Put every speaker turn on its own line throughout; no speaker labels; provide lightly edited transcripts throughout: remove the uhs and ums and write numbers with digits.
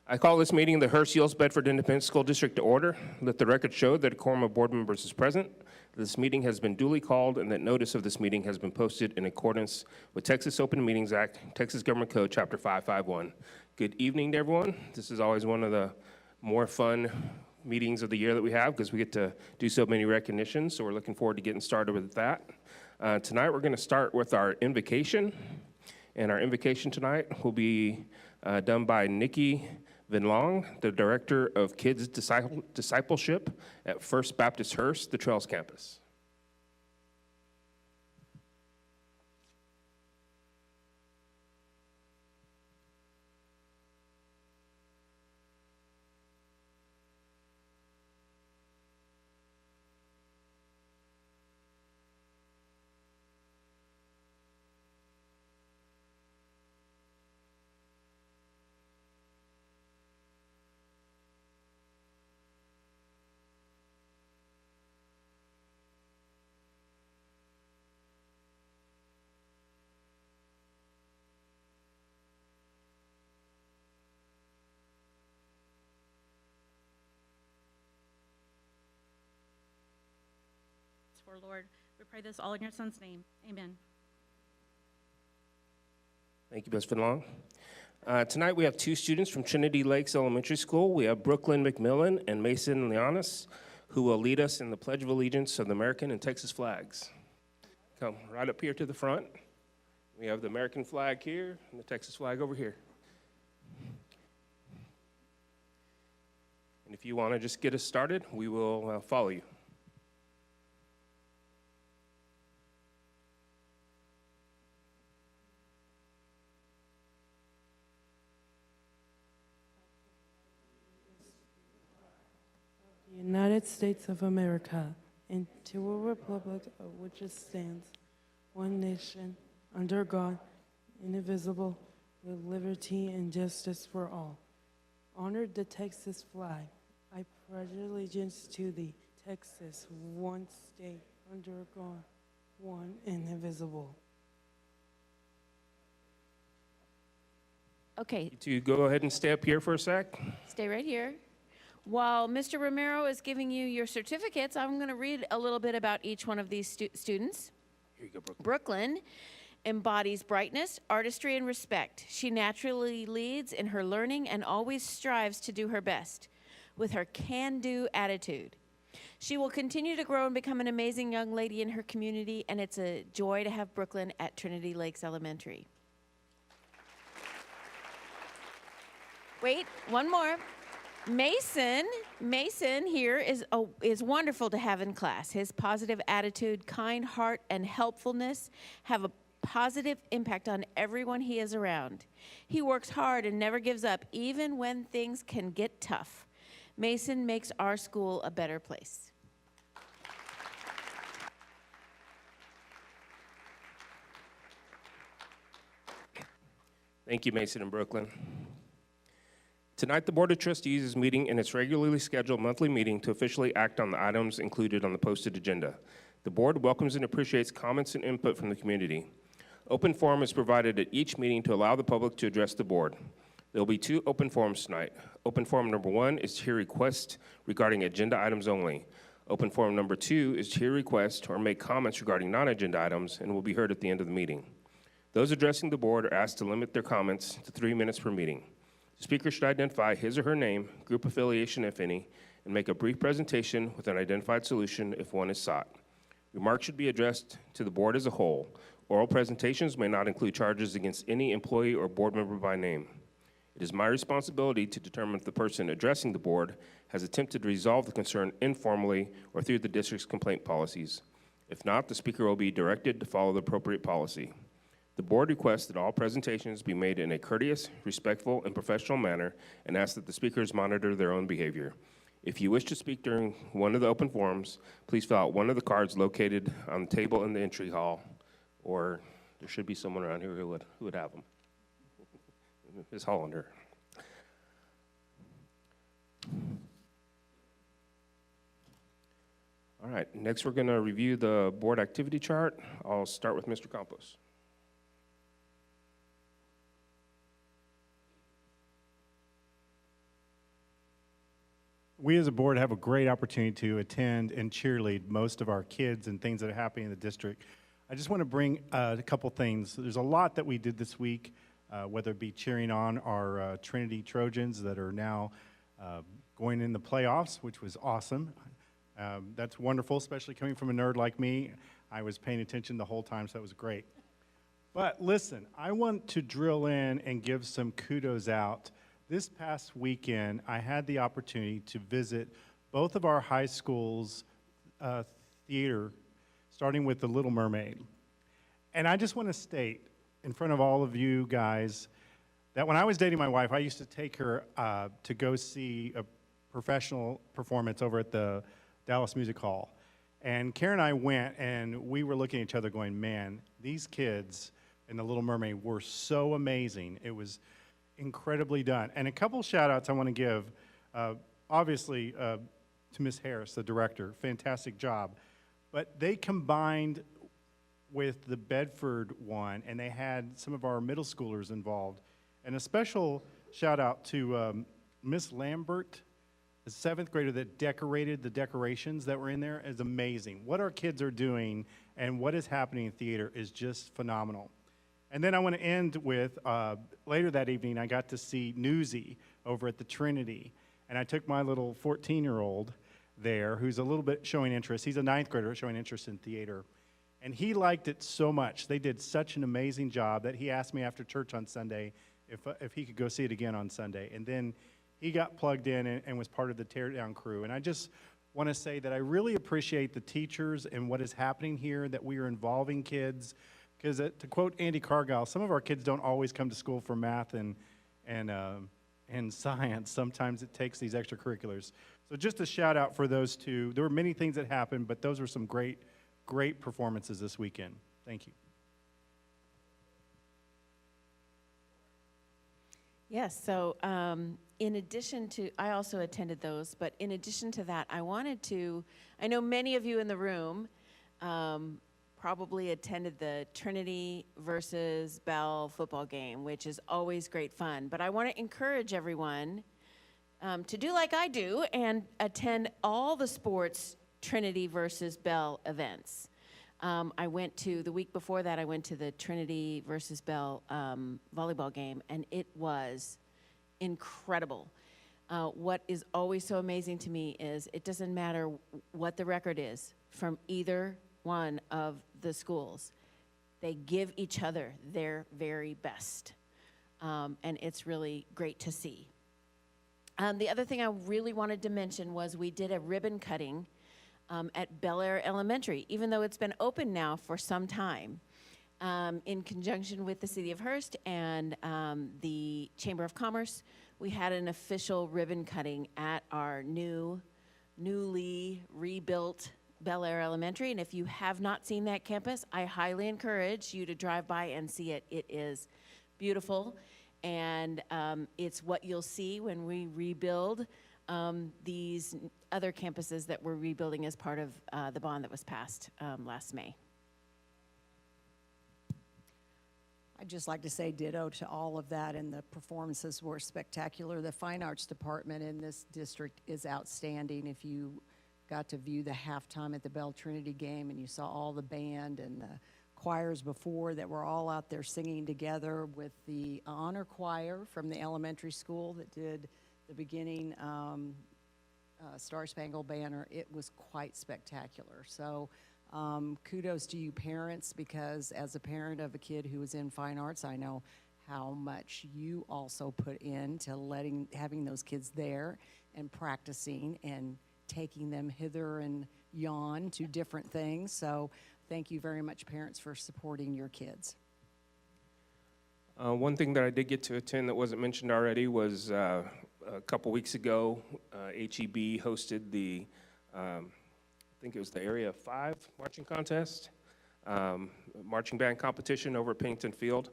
I call this meeting the Hurst-Euless-Bedford Independent School District to order. Let the record show that a quorum of board members is present. This meeting has been duly called and that notice of this meeting has been posted in accordance with Texas Open Meetings Act, Texas Government Code, Chapter 551. Good evening to everyone. This is always one of the more fun meetings of the year that we have because we get to do so many recognitions, so we're looking forward to getting started with that. Tonight we're going to start with our invocation, and our invocation tonight will be done by Nikki Vin Long, the Director of Kids Discipleship at First Baptist Hurst, the Trails campus.
For Lord, we pray this all in your son's name. Amen.
Thank you, Ms. Finlong. Tonight we have two students from Trinity Lakes Elementary School. We have Brooklyn McMillan and Mason Leonis, who will lead us in the Pledge of Allegiance of the American and Texas flags. Come right up here to the front. We have the American flag here and the Texas flag over here. And if you want to just get us started, we will follow you.
United States of America, and to a republic of which it stands, one nation, under God, indivisible, with liberty and justice for all. Honor the Texas flag. I pledge allegiance to thee, Texas, one state, under God, one indivisible.
Okay.
You two go ahead and stay up here for a sec.
Stay right here. While Mr. Romero is giving you your certificates, I'm going to read a little bit about each one of these students.
Here you go, Brooklyn.
Brooklyn embodies brightness, artistry, and respect. She naturally leads in her learning and always strives to do her best with her can-do attitude. She will continue to grow and become an amazing young lady in her community, and it's a joy to have Brooklyn at Trinity Lakes Elementary. Wait, one more. Mason here is wonderful to have in class. His positive attitude, kind heart, and helpfulness have a positive impact on everyone he is around. He works hard and never gives up, even when things can get tough. Mason makes our school a better place.
Thank you, Mason and Brooklyn. Tonight, the Board of Trustees is meeting in its regularly scheduled monthly meeting to officially act on the items included on the posted agenda. The Board welcomes and appreciates comments and input from the community. Open forum is provided at each meeting to allow the public to address the Board. There will be two open forums tonight. Open forum number 1 is to hear requests regarding agenda items only. Open forum number 2 is to hear requests or make comments regarding non-agenda items and will be heard at the end of the meeting. Those addressing the Board are asked to limit their comments to 3 minutes per meeting. The speaker should identify his or her name, group affiliation if any, and make a brief presentation with an identified solution if one is sought. Remarks should be addressed to the Board as a whole. Oral presentations may not include charges against any employee or board member by name. It is my responsibility to determine if the person addressing the Board has attempted to resolve the concern informally or through the district's complaint policies. If not, the speaker will be directed to follow the appropriate policy. The Board requests that all presentations be made in a courteous, respectful, and professional manner and asks that the speakers monitor their own behavior. If you wish to speak during one of the open forums, please fill out one of the cards located on the table in the entry hall, or there should be someone around here who would have them. Ms. Hollander. All right, next we're going to review the Board activity chart. I'll start with Mr. Campos.
we as a board have a great opportunity to attend and cheerlead most of our kids and things that are happening in the district. I just want to bring a couple things. There's a lot that we did this week, whether it be cheering on our Trinity Trojans that are now going in the playoffs, which was awesome. That's wonderful, especially coming from a nerd like me. I was paying attention the whole time, so that was great. But listen, I want to drill in and give some kudos out. This past weekend, I had the opportunity to visit both of our high schools' theater, starting with The Little Mermaid. And I just want to state in front of all of you guys that when I was dating my wife, I used to take her to go see a professional performance over at the Dallas Music Hall. And Karen and I went, and we were looking at each other going, man, these kids in The Little Mermaid were so amazing. It was incredibly done. And a couple shout outs I want to give, obviously to Ms. Harris, the director, fantastic job. But they combined with the Bedford one, and they had some of our middle schoolers involved. And a special shout out to Miss Lambert, the 7th grader that decorated the decorations that were in there is amazing. What our kids are doing and what is happening in theater is just phenomenal. And then I want to end with, later that evening, I got to see Newsy over at the Trinity. And I took my little 14-year-old there who's a little bit showing interest. He's a 9th grader showing interest in theater. And he liked it so much. They did such an amazing job that he asked me after church on Sunday if he could go see it again on Sunday. And then he got plugged in and was part of the teardown crew. And I just want to say that I really appreciate the teachers and what is happening here, that we are involving kids. Because to quote Andy Cargile, some of our kids don't always come to school for math and science. Sometimes it takes these extracurriculars. So just a shout out for those two. There were many things that happened, but those were some great, great performances this weekend. Thank you.
Yes, so in addition to, I also attended those, but in addition to that, I know many of you in the room probably attended the Trinity versus Bell football game, which is always great fun. But I want to encourage everyone to do like I do and attend all the sports Trinity versus Bell events. The week before that, I went to the Trinity versus Bell volleyball game, and it was incredible. What is always so amazing to me is it doesn't matter what the record is from either one of the schools. They give each other their very best, and it's really great to see. The other thing I really wanted to mention was we did a ribbon cutting at Bel Air Elementary, even though it's been open now for some time, in conjunction with the City of Hurst and the Chamber of Commerce. We had an official ribbon cutting at our newly rebuilt Bel Air Elementary, and if you have not seen that campus, I highly encourage you to drive by and see it. It is beautiful, and it's what you'll see when we rebuild these other campuses that we're rebuilding as part of the bond that was passed last May.
I'd just like to say ditto to all of that, and the performances were spectacular. The Fine Arts Department in this district is outstanding. If you got to view the halftime at the Bell Trinity game and you saw all the band and the choirs before that were all out there singing together with the honor choir from the elementary school that did the beginning Star Spangled Banner, it was quite spectacular. So kudos to you parents, because as a parent of a kid who was in fine arts, I know how much you also put into having those kids there and practicing and taking them hither and yon to different things. So thank you very much, parents, for supporting your kids.
One thing that I did get to attend that wasn't mentioned already was a couple weeks ago, HEB hosted the, I think it was the Area 5 marching contest, marching band competition over at Pennington Field.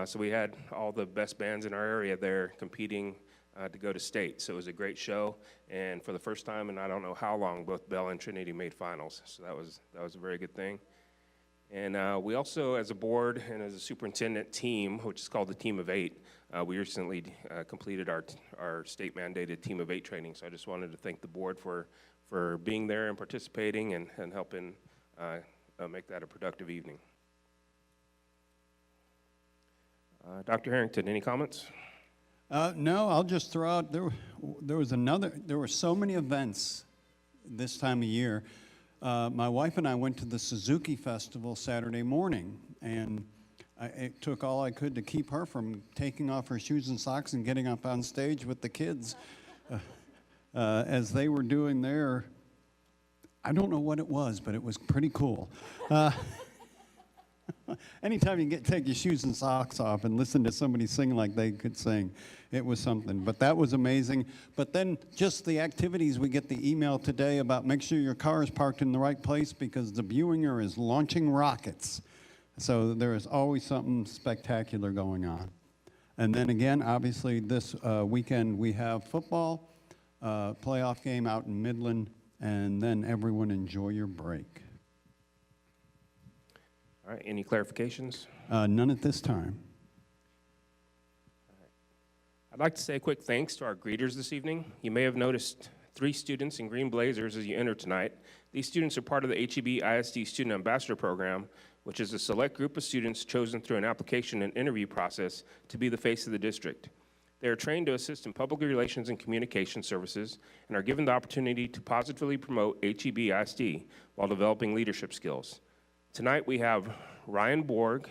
So we had all the best bands in our area there competing to go to state. So it was a great show, and for the first time in I don't know how long, both Bell and Trinity made finals. So that was a very good thing. And we also, as a board and as a superintendent team, which is called the Team of Eight, we recently completed our state-mandated Team of Eight training. So I just wanted to thank the board for being there and participating and helping make that a productive evening. Dr. Harrington, any comments?
No, I'll just throw out, there were so many events this time of year. My wife and I went to the Suzuki Festival Saturday morning, and it took all I could to keep her from taking off her shoes and socks and getting up on stage with the kids as they were doing their, I don't know what it was, but it was pretty cool. Anytime you take your shoes and socks off and listen to somebody sing like they could sing, it was something. But that was amazing. But then just the activities, we get the email today about make sure your car is parked in the right place because the Buinger is launching rockets. So there is always something spectacular going on. And then again, obviously this weekend we have football, playoff game out in Midland, and then everyone enjoy your break.
All right, any clarifications?
None at this time.
I'd like to say a quick thanks to our greeters this evening. You may have noticed 3 students in green blazers as you enter tonight. These students are part of the HEB ISD Student Ambassador Program, which is a select group of students chosen through an application and interview process to be the face of the district. They are trained to assist in public relations and communication services and are given the opportunity to positively promote HEB ISD while developing leadership skills. Tonight we have Ryan Borg,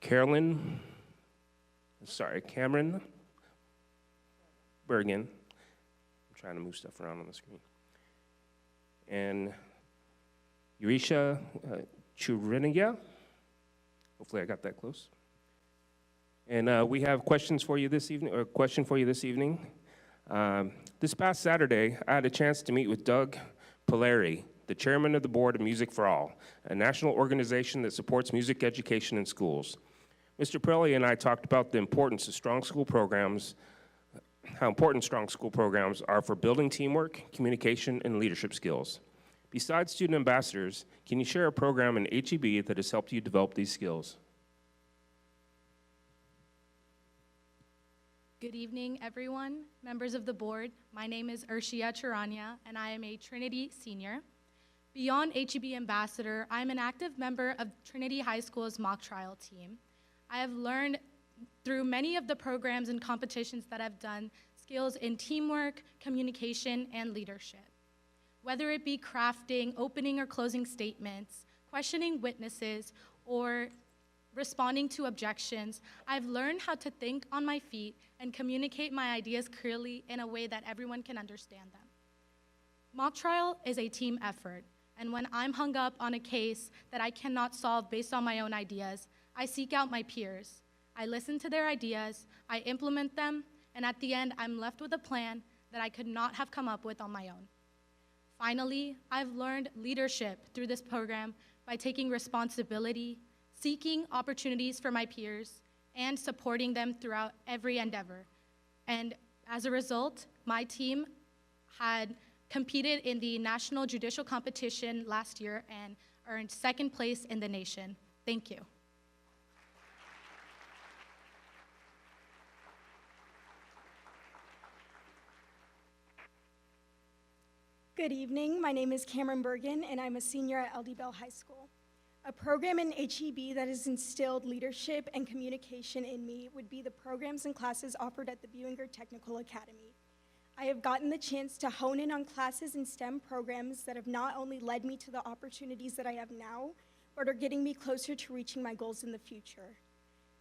Cameron Bergen. I'm trying to move stuff around on the screen. And Yurisha Churiniga. Hopefully I got that close. And we have questions for you this evening, or a question for you this evening. This past Saturday, I had a chance to meet with Doug Polari, the chairman of the Board of Music for All, a national organization that supports music education in schools. Mr. Pirelli and I talked about the importance of strong school programs, how important strong school programs are for building teamwork, communication, and leadership skills. Besides student ambassadors, can you share a program in HEB that has helped you develop these skills?
Good evening, everyone, members of the board. My name is Urshia Charanya, and I am a Trinity senior. Beyond HEB ambassador, I'm an active member of Trinity High School's mock trial team. I have learned through many of the programs and competitions that I've done skills in teamwork, communication, and leadership. Whether it be crafting, opening or closing statements, questioning witnesses, or responding to objections, I've learned how to think on my feet and communicate my ideas clearly in a way that everyone can understand them. Mock trial is a team effort, and when I'm hung up on a case that I cannot solve based on my own ideas, I seek out my peers. I listen to their ideas, I implement them, and at the end, I'm left with a plan that I could not have come up with on my own. Finally, I've learned leadership through this program by taking responsibility, seeking opportunities for my peers, and supporting them throughout every endeavor. And as a result, my team had competed in the national judicial competition last year and earned second place in the nation. Thank you.
Good evening. My name is Cameron Bergen, and I'm a senior at LD Bell High School. A program in HEB that has instilled leadership and communication in me would be the programs and classes offered at the Buinger Technical Academy. I have gotten the chance to hone in on classes and STEM programs that have not only led me to the opportunities that I have now, but are getting me closer to reaching my goals in the future.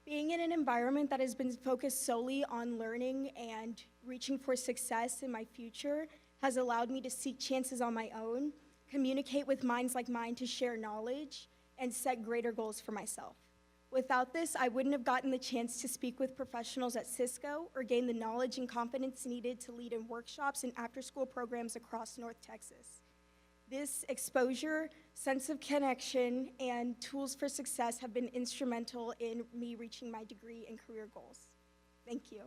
Being in an environment that has been focused solely on learning and reaching for success in my future has allowed me to seek chances on my own, communicate with minds like mine to share knowledge, and set greater goals for myself. Without this, I wouldn't have gotten the chance to speak with professionals at Cisco or gain the knowledge and confidence needed to lead in workshops and after-school programs across North Texas. This exposure, sense of connection, and tools for success have been instrumental in me reaching my degree and career goals. Thank you.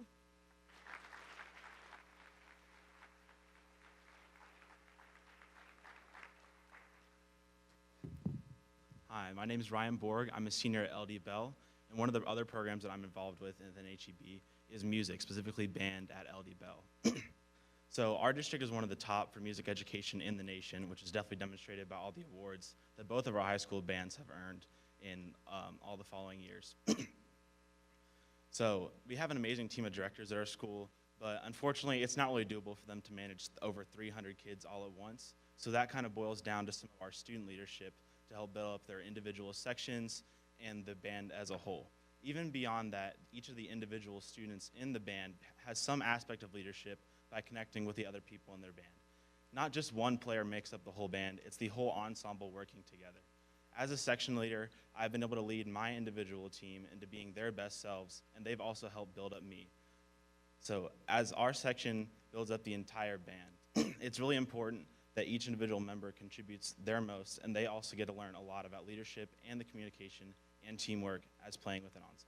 Hi, my name is Ryan Borg. I'm a senior at LD Bell, and one of the other programs that I'm involved with within HEB is music, specifically band at LD Bell. So our district is one of the top for music education in the nation, which is definitely demonstrated by all the awards that both of our high school bands have earned in all the following years. So we have an amazing team of directors at our school, but unfortunately it's not really doable for them to manage over 300 kids all at once. So that kind of boils down to some of our student leadership to help build up their individual sections and the band as a whole. Even beyond that, each of the individual students in the band has some aspect of leadership by connecting with the other people in their band. Not just one player makes up the whole band, it's the whole ensemble working together. As a section leader, I've been able to lead my individual team into being their best selves, and they've also helped build up me. So as our section builds up the entire band, it's really important that each individual member contributes their most, and they also get to learn a lot about leadership and the communication and teamwork as playing with an ensemble.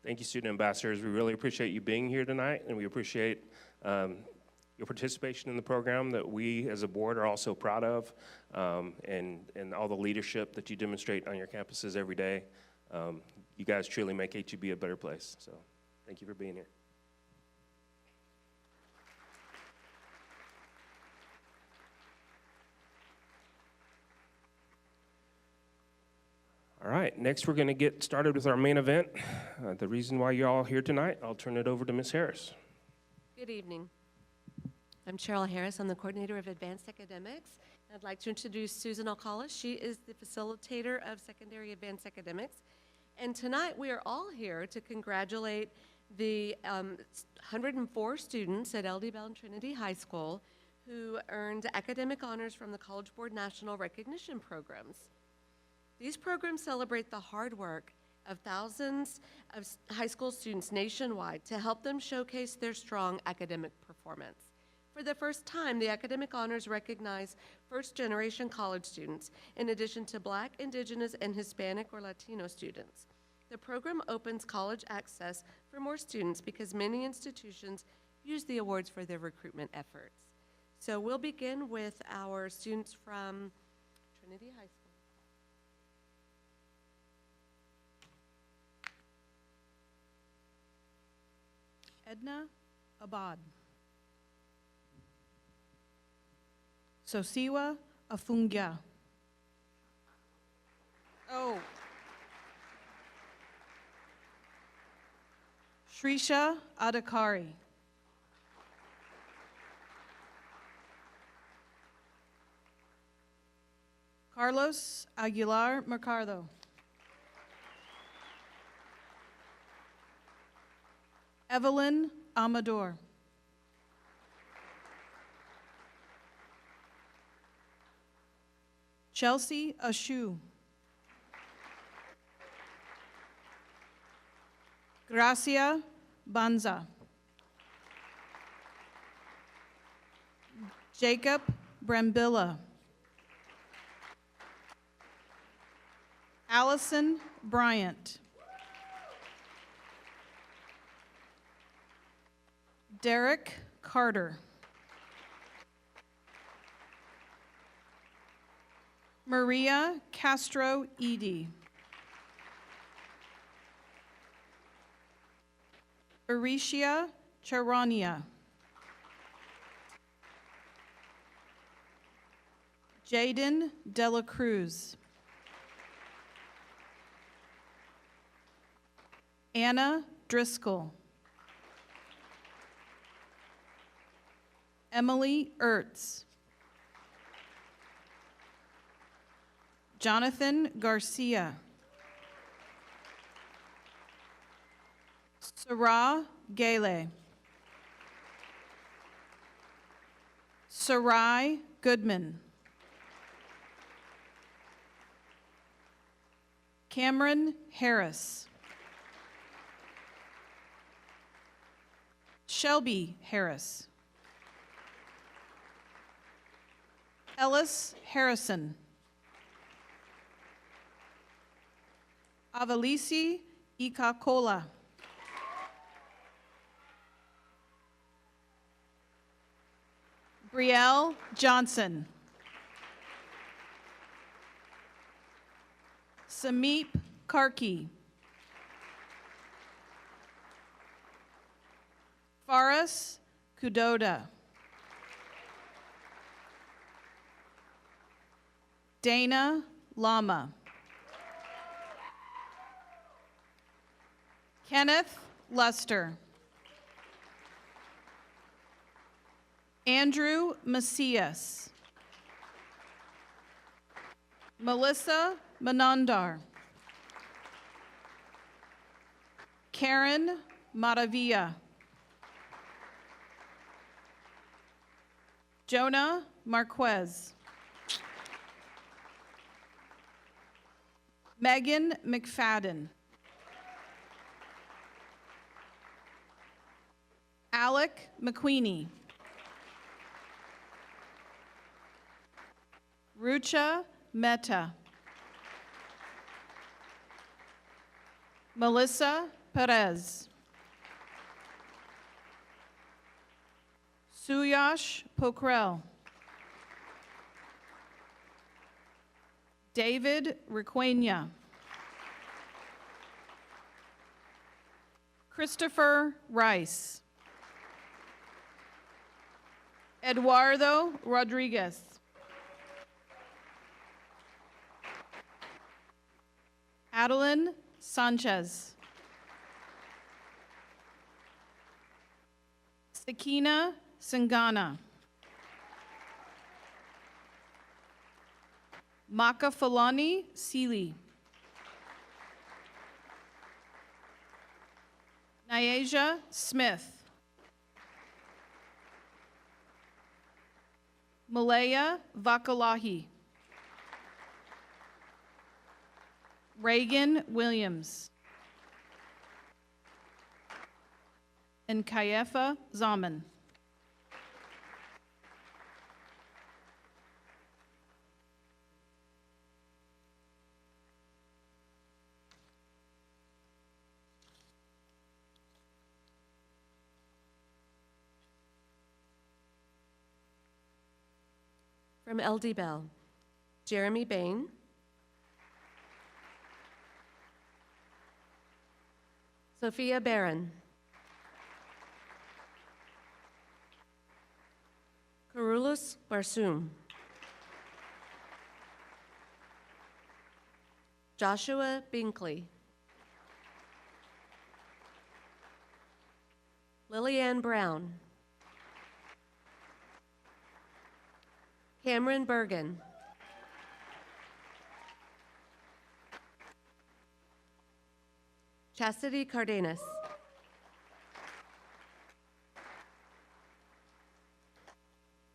Thank you, student ambassadors. We really appreciate you being here tonight, and we appreciate your participation in the program that we as a board are also proud of, and all the leadership that you demonstrate on your campuses every day. You guys truly make HEB a better place, so thank you for being here. All right, next we're going to get started with our main event. The reason why you're all here tonight, I'll turn it over to Ms. Harris.
Good evening. I'm Cheryl Harris. I'm the coordinator of advanced academics. I'd like to introduce Susan Alcala. She is the facilitator of secondary advanced academics. And tonight we are all here to congratulate the 104 students at LD Bell and Trinity High School who earned academic honors from the College Board National Recognition Programs. These programs celebrate the hard work of thousands of high school students nationwide to help them showcase their strong academic performance. For the first time, the academic honors recognize first-generation college students, in addition to Black, Indigenous, and Hispanic or Latino students. The program opens college access for more students because many institutions use the awards for their recruitment efforts. So we'll begin with our students from Trinity High School.
Edna Abad. Sosiwa Afungya. Oh. Shrisha Adakari. Carlos Aguilar Mercado. Evelyn Amador. Chelsea Ashu. Gracia Banza. Jacob Brambilla. Allison Bryant. Derek Carter. Maria Castro Edie. Aricia Charania. Jaden Dela Cruz. Anna Driscoll. Emily Ertz. Jonathan Garcia. Sarah Gale. Sarai Goodman. Cameron Harris. Shelby Harris. Ellis Harrison. Avalisi Ikakola. Brielle Johnson. Sameep Karki. Faris Kudoda. Dana Lama. Kenneth Luster. Andrew Macias. Melissa Manandar. Karen Maravilla. Jonah Marquez. Megan McFadden. Alec McQueenie. Rucha Mehta. Melissa Perez. Suyash Pokrel. David Requena. Christopher Rice. Eduardo Rodriguez. Adeline Sanchez. Sakina Singana. Maka Falani Seeley. Nyasia Smith. Malaya Vakalahi. Reagan Williams. And Kayefa Zaman.
From LD Bell, Jeremy Bain. Sophia Barron. Carolus Barsum. Joshua Binkley. Lillianne Brown. Cameron Bergen. Chastity Cardenas.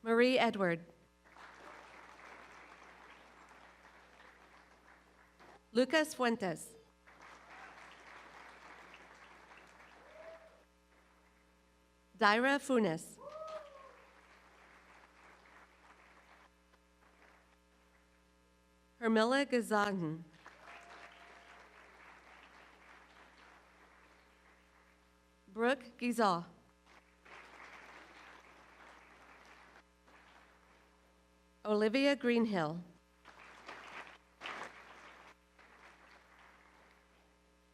Marie Edward. Lucas Fuentes. Daira Funes. Hermila Gazan. Brooke Gizal. Olivia Greenhill.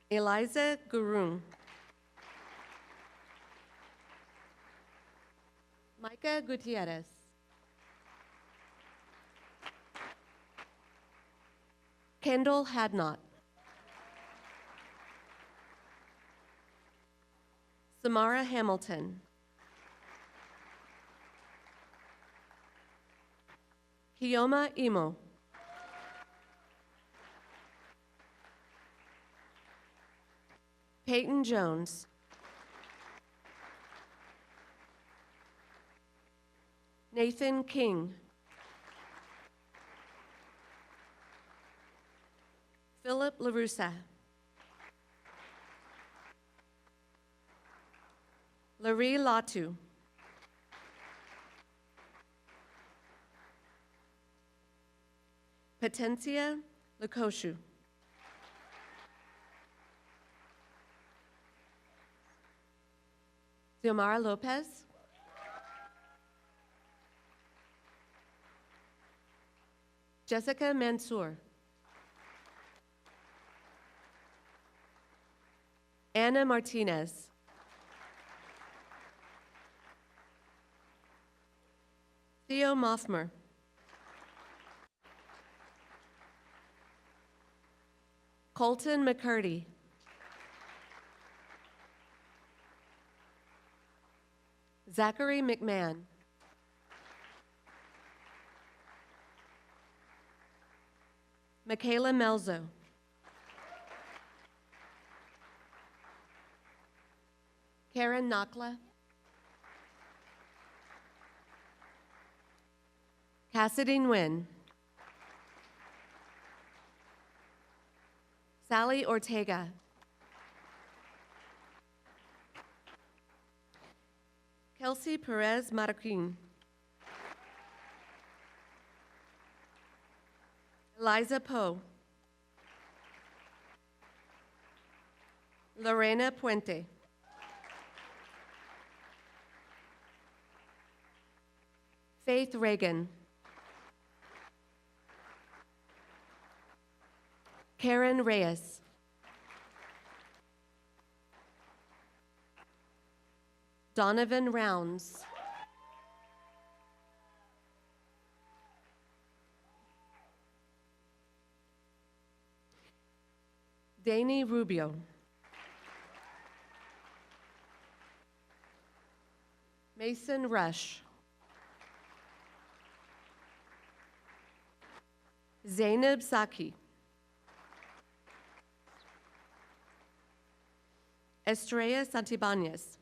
Eliza Gurung. Micah Gutierrez. Kendall Hadnot. Samara Hamilton. Kioma Imo. Peyton Jones. Nathan King. Philip LaRussa. Larry Latu. Potencia Lakoshu. Xiomara Lopez. Jessica Mansour. Anna Martinez. Theo Moffmer. Colton McCurdy. Zachary McMahon. Michaela Melzo. Karen Nakla. Cassidy Nguyen. Sally Ortega. Kelsey Perez Marroquin. Eliza Poe. Lorena Puente. Faith Reagan. Karen Reyes. Donovan Rounds. Danny Rubio. Mason Rush. Zainab Saki. Estrella Santibanez.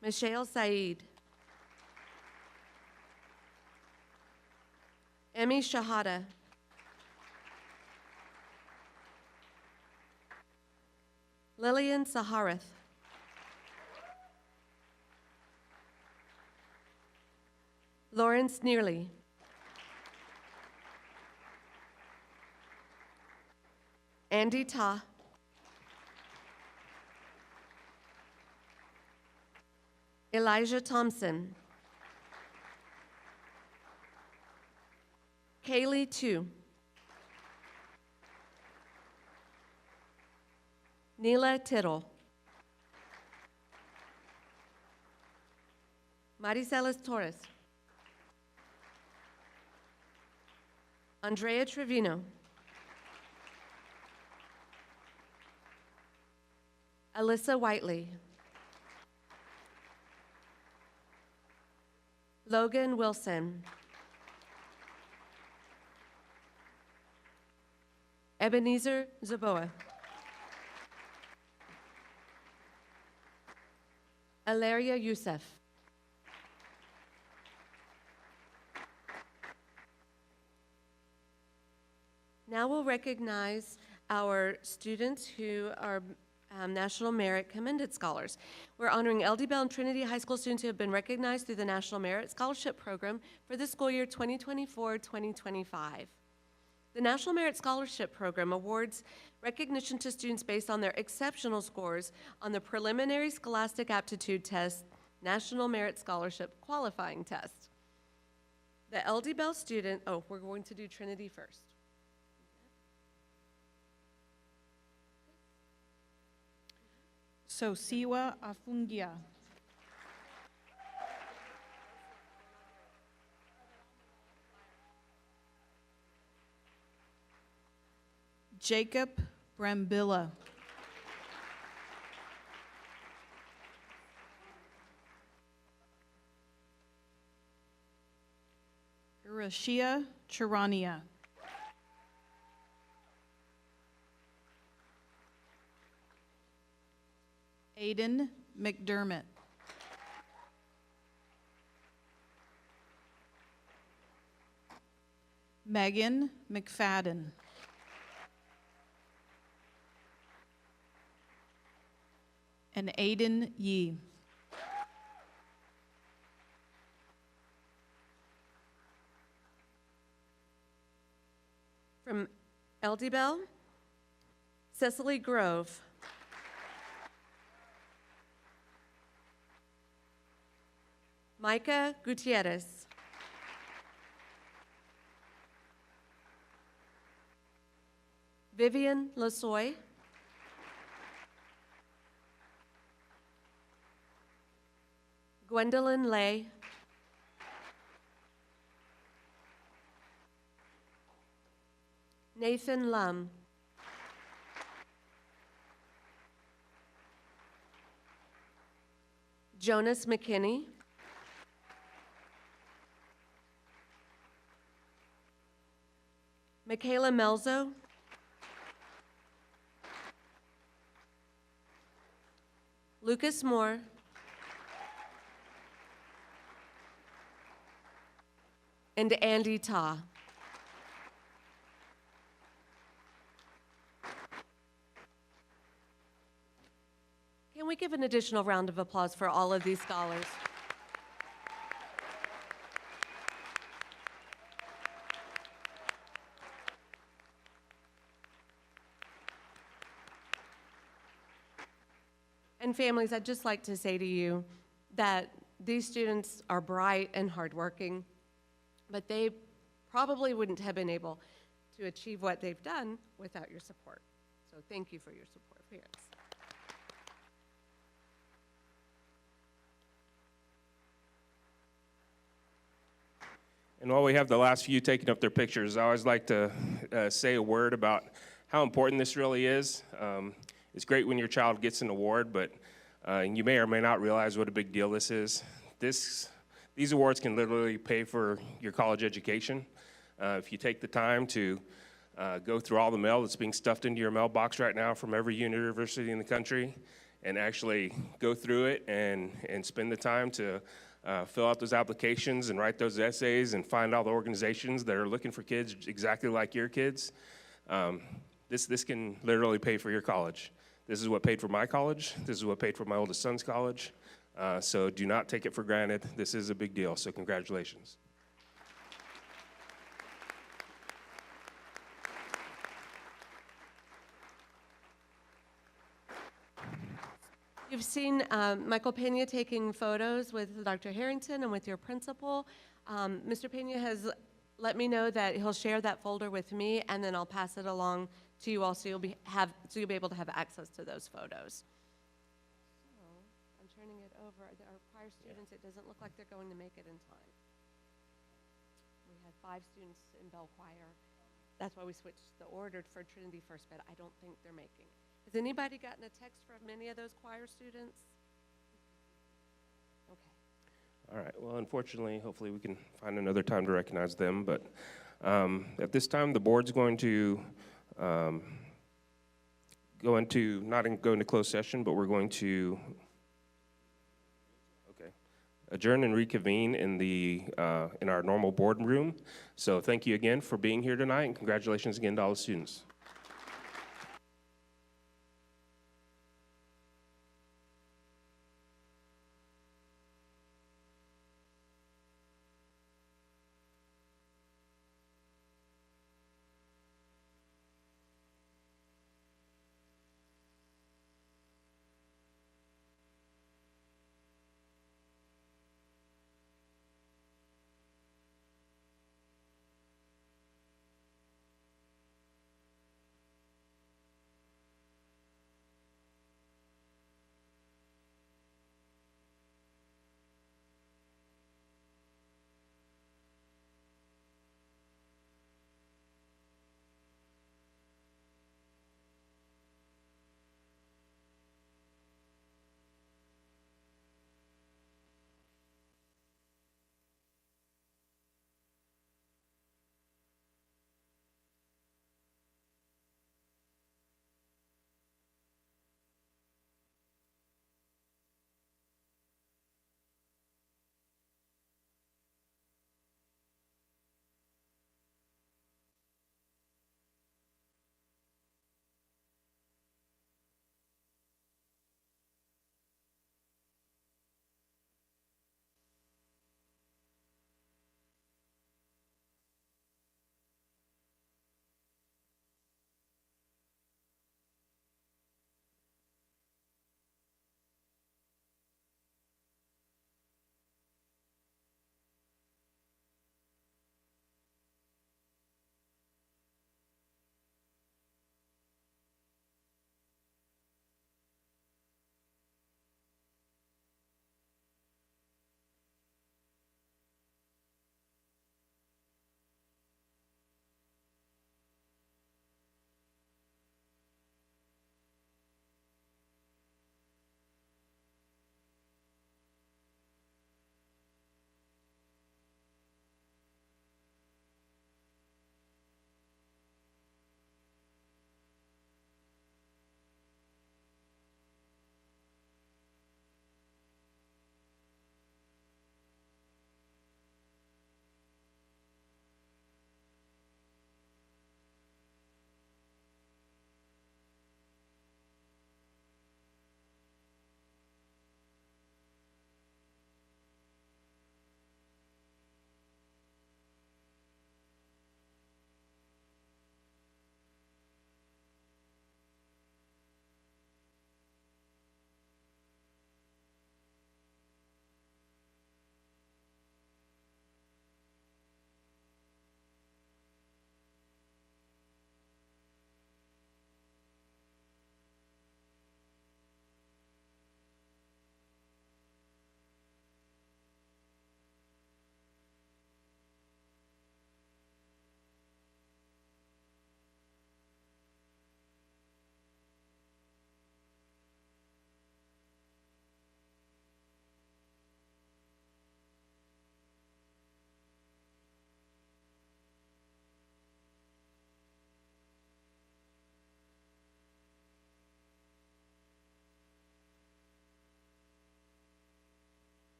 Michelle Saeed. Emmy Shahada. Lillian Saharath. Lawrence Nearly. Andy Ta. Elijah Thompson. Kaylee Tu. Neela Tittle. Maricelas Torres. Andrea Trevino. Alyssa Whiteley. Logan Wilson. Ebenezer Zaboa. Alaria Youssef. Now we'll recognize our students who are National Merit Commended Scholars. We're honoring LD Bell and Trinity High School students who have been recognized through the National Merit Scholarship Program for the school year 2024-2025. The National Merit Scholarship Program awards recognition to students based on their exceptional scores on the Preliminary Scholastic Aptitude Test, National Merit Scholarship Qualifying Test. The LD Bell student, we're going to do Trinity first.
Sosiwa Afungia. Jacob Brambilla. Rashia Charania. Aiden McDermott. Megan McFadden. And Aiden Yee.
From LD Bell, Cecily Grove. Micah Gutierrez. Vivian Lasoy. Gwendolyn Lay. Nathan Lum. Jonas McKinney. Michaela Melzo. Lucas Moore. And Andy Ta. Can we give an additional round of applause for all of these scholars? And families, I'd just like to say to you that these students are bright and hardworking, but they probably wouldn't have been able to achieve what they've done without your support. So thank you for your support, parents.
And while we have the last few taking up their pictures, I always like to say a word about how important this really is. It's great when your child gets an award, but you may or may not realize what a big deal this is. These awards can literally pay for your college education. If you take the time to go through all the mail that's being stuffed into your mailbox right now from every university in the country and actually go through it and spend the time to fill out those applications and write those essays and find all the organizations that are looking for kids exactly like your kids, this can literally pay for your college. This is what paid for my college. This is what paid for my oldest son's college. So do not take it for granted. This is a big deal, so congratulations.
You've seen Michael Pena taking photos with Dr. Harrington and with your principal. Mr. Pena has let me know that he'll share that folder with me, and then I'll pass it along to you all so you'll be able to have access to those photos. So I'm turning it over. Our choir students, it doesn't look like they're going to make it in time. We had 5 students in Bell Choir. That's why we switched the order for Trinity First, but I don't think they're making it. Has anybody gotten a text from any of those choir students? Okay.
All right, well, unfortunately, hopefully we can find another time to recognize them, but at this time, the board's going to not go into closed session, but we're going to adjourn and reconvene in our normal boardroom. So thank you again for being here tonight, and congratulations again to all the students.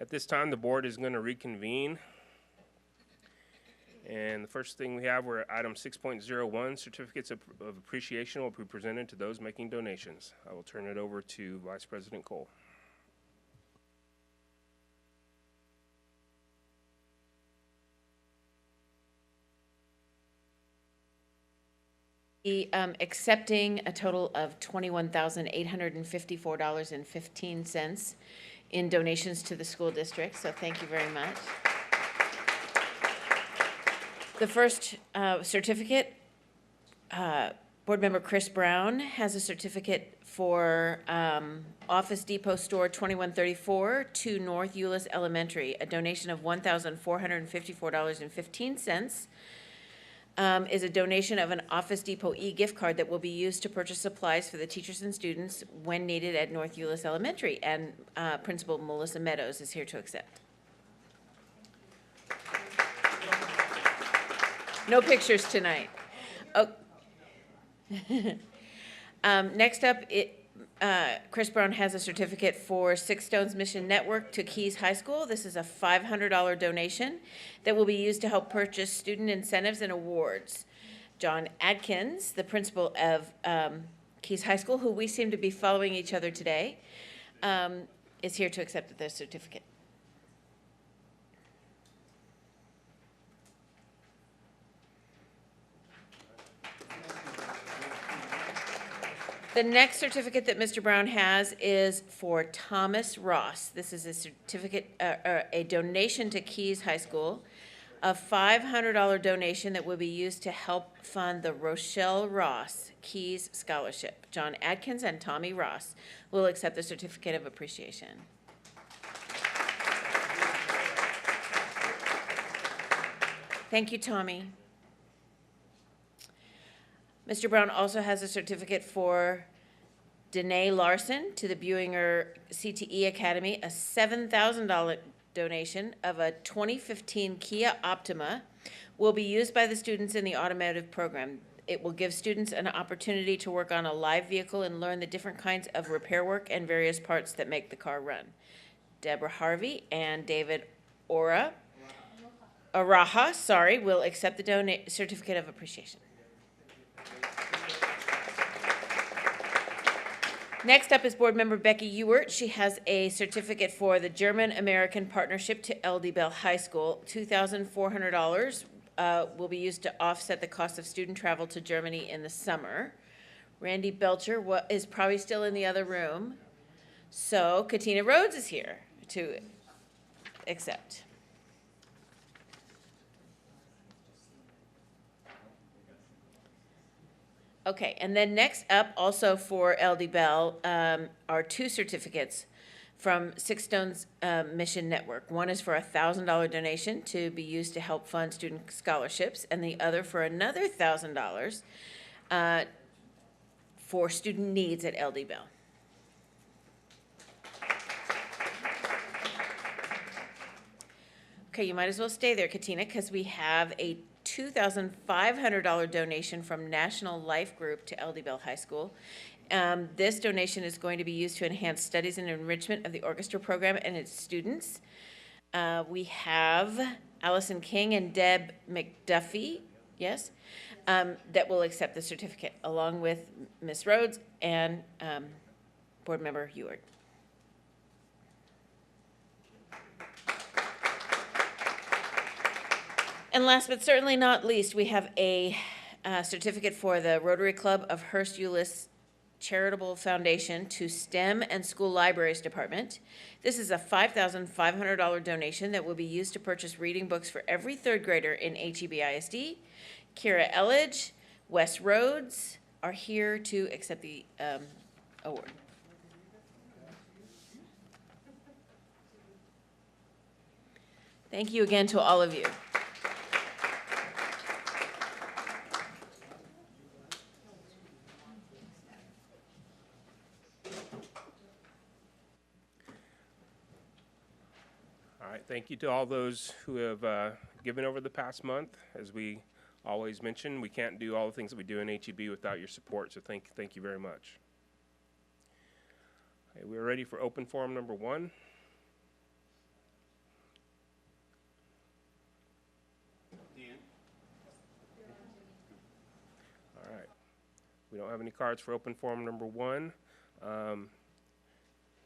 At this time, the board is going to reconvene. And the first thing we have, we're at item 6.01, certificates of appreciation will be presented to those making donations. I will turn it over to Vice President Cole.
Accepting a total of $21,854.15 in donations to the school district, so thank you very much. The first certificate, Board Member Chris Brown has a certificate for Office Depot Store 2134 to North Euless Elementary, a donation of $1,454.15. Is a donation of an Office Depot e-gift card that will be used to purchase supplies for the teachers and students when needed at North Euless Elementary, and Principal Melissa Meadows is here to accept. No pictures tonight. Oh. Next up, Chris Brown has a certificate for Six Stones Mission Network to Keys High School. This is a $500 donation that will be used to help purchase student incentives and awards. John Adkins, the principal of Keys High School, who we seem to be following each other today, is here to accept the certificate. The next certificate that Mr. Brown has is for Thomas Ross. This is a certificate, a donation to Keys High School, a $500 donation that will be used to help fund the Rochelle Ross Keys Scholarship. John Adkins and Tommy Ross will accept the certificate of appreciation. Thank you, Tommy. Mr. Brown also has a certificate for Danae Larson to the Buinger CTE Academy, a $7,000 donation of a 2015 Kia Optima will be used by the students in the automotive program. It will give students an opportunity to work on a live vehicle and learn the different kinds of repair work and various parts that make the car run. Deborah Harvey and David Araha, will accept the certificate of appreciation. Next up is Board Member Becky Ewert. She has a certificate for the German-American Partnership to LD Bell High School. $2,400 will be used to offset the cost of student travel to Germany in the summer. Randy Belcher is probably still in the other room. So Katina Rhodes is here to accept. Okay, and then next up, also for LD Bell, are two certificates from Six Stones Mission Network. One is for a $1,000 donation to be used to help fund student scholarships, and the other for another $1,000 for student needs at LD Bell. Okay, you might as well stay there, Katina, because we have a $2,500 donation from National Life Group to LD Bell High School. This donation is going to be used to enhance studies and enrichment of the orchestra program and its students. We have Allison King and Deb McDuffie, yes, that will accept the certificate, along with Ms. Rhodes and Board Member Ewert. And last but certainly not least, we have a certificate for the Rotary Club of Hurst-Euless Charitable Foundation to STEM and School Libraries Department. This is a $5,500 donation that will be used to purchase reading books for every third grader in HEB ISD. Kira Elledge, Wes Rhodes are here to accept the award. Thank you again to all of you.
Thank you to all those who have given over the past month. As we always mention, we can't do all the things that we do in HEB without your support, so thank you very much. Okay, we're ready for open forum number 1. We don't have any cards for open forum number 1.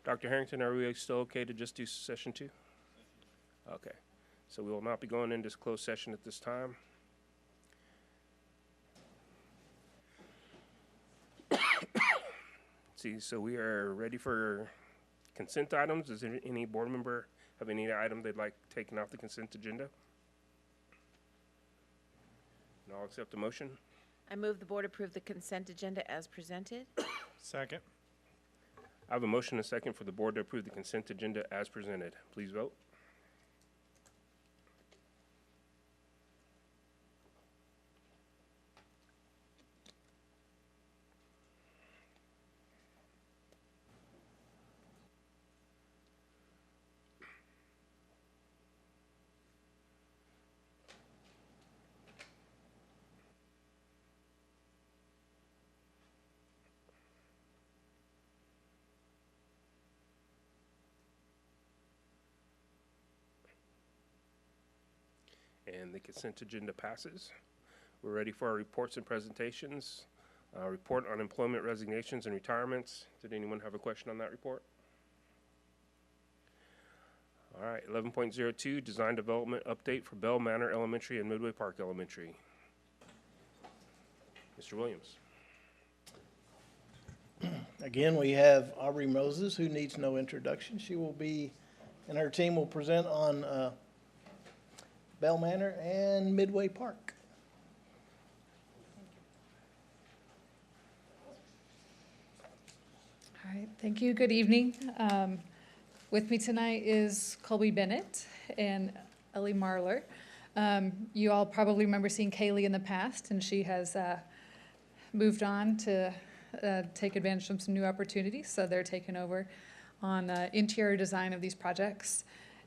Dr. Harrington, are we still okay to just do session 2? Okay. So we will not be going into closed session at this time. See, so we are ready for consent items. Does any board member have any item they'd like taken off the consent agenda? And I'll accept the motion.
I move the board approve the consent agenda as presented.
Second.
I have a motion and a second for the board to approve the consent agenda as presented. Please vote. And the consent agenda passes. We're ready for our reports and presentations. Report on employment resignations and retirements. Did anyone have a question on that report? All right, 11.02, design development update for Bell Manor Elementary and Midway Park Elementary. Mr. Williams.
Again, we have Aubrey Moses, who needs no introduction. She will be, and her team will present on Bell Manor and Midway Park.
All right, thank you. Good evening. With me tonight is Colby Bennett and Ellie Marler. You all probably remember seeing Kaylee in the past, and she has moved on to take advantage of some new opportunities, so they're taking over on interior design of these projects.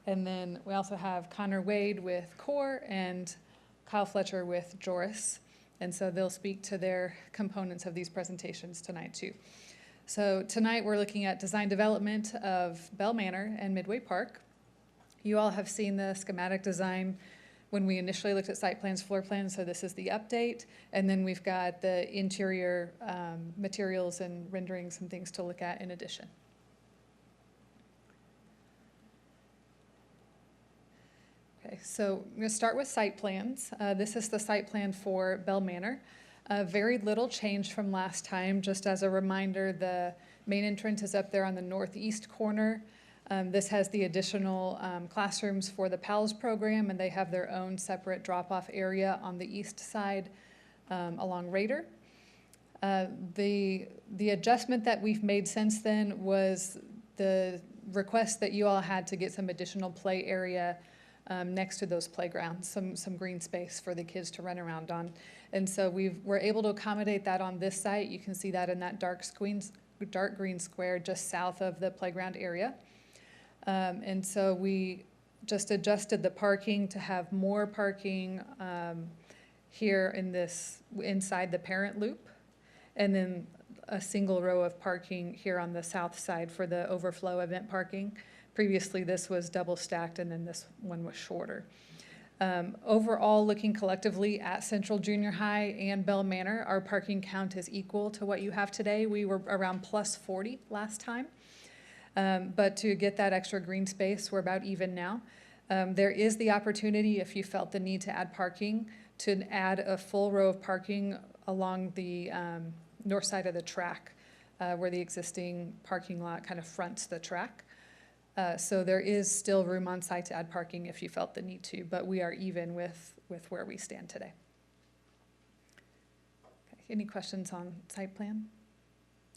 And then we also have Connor Wade with Core and Kyle Fletcher with Joris. And so they'll speak to their components of these presentations tonight too. So tonight we're looking at design development of Bell Manor and Midway Park. You all have seen the schematic design when we initially looked at site plans, floor plans, so this is the update. And then we've got the interior materials and renderings and things to look at in addition. Okay, so I'm going to start with site plans. This is the site plan for Bell Manor. Very little change from last time. Just as a reminder, the main entrance is up there on the northeast corner. This has the additional classrooms for the PALS program, and they have their own separate drop-off area on the east side along Raider. The adjustment that we've made since then was the request that you all had to get some additional play area next to those playgrounds, some green space for the kids to run around on. And so we're able to accommodate that on this site. You can see that in that dark green square just south of the playground area. And so we just adjusted the parking to have more parking here inside the parent loop, and then a single row of parking here on the south side for the overflow event parking. Previously, this was double stacked, and then this one was shorter. Overall, looking collectively at Central Junior High and Bell Manor, our parking count is equal to what you have today. We were around plus 40 last time. But to get that extra green space, we're about even now. There is the opportunity, if you felt the need to add parking, to add a full row of parking along the north side of the track, where the existing parking lot kind of fronts the track. So there is still room on site to add parking if you felt the need to, but we are even with where we stand today. Okay. Any questions on site plan?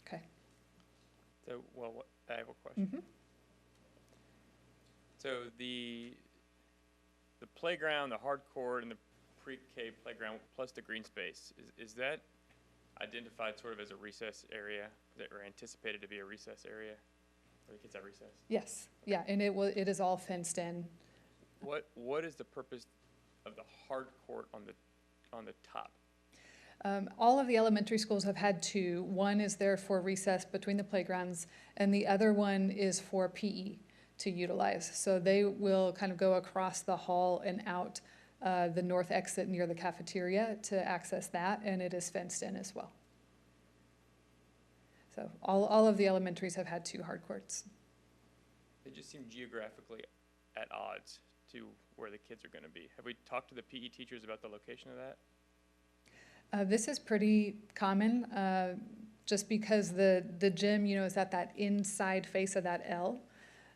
Okay.
So, well, I have a question.
Mm-hmm.
So the playground, the hard court, and the pre-K playground, plus the green space, is that identified sort of as a recess area, or anticipated to be a recess area? Where the kids have recess?
Yes, yeah, and it is all fenced in.
What is the purpose of the hard court on the top?
All of the elementary schools have had two. One is there for recess between the playgrounds, and the other one is for PE to utilize. So they will kind of go across the hall and out the north exit near the cafeteria to access that, and it is fenced in as well. So all of the elementaries have had 2 hard courts.
They just seem geographically at odds to where the kids are going to be. Have we talked to the PE teachers about the location of that?
This is pretty common, just because the gym, is at that inside face of that L.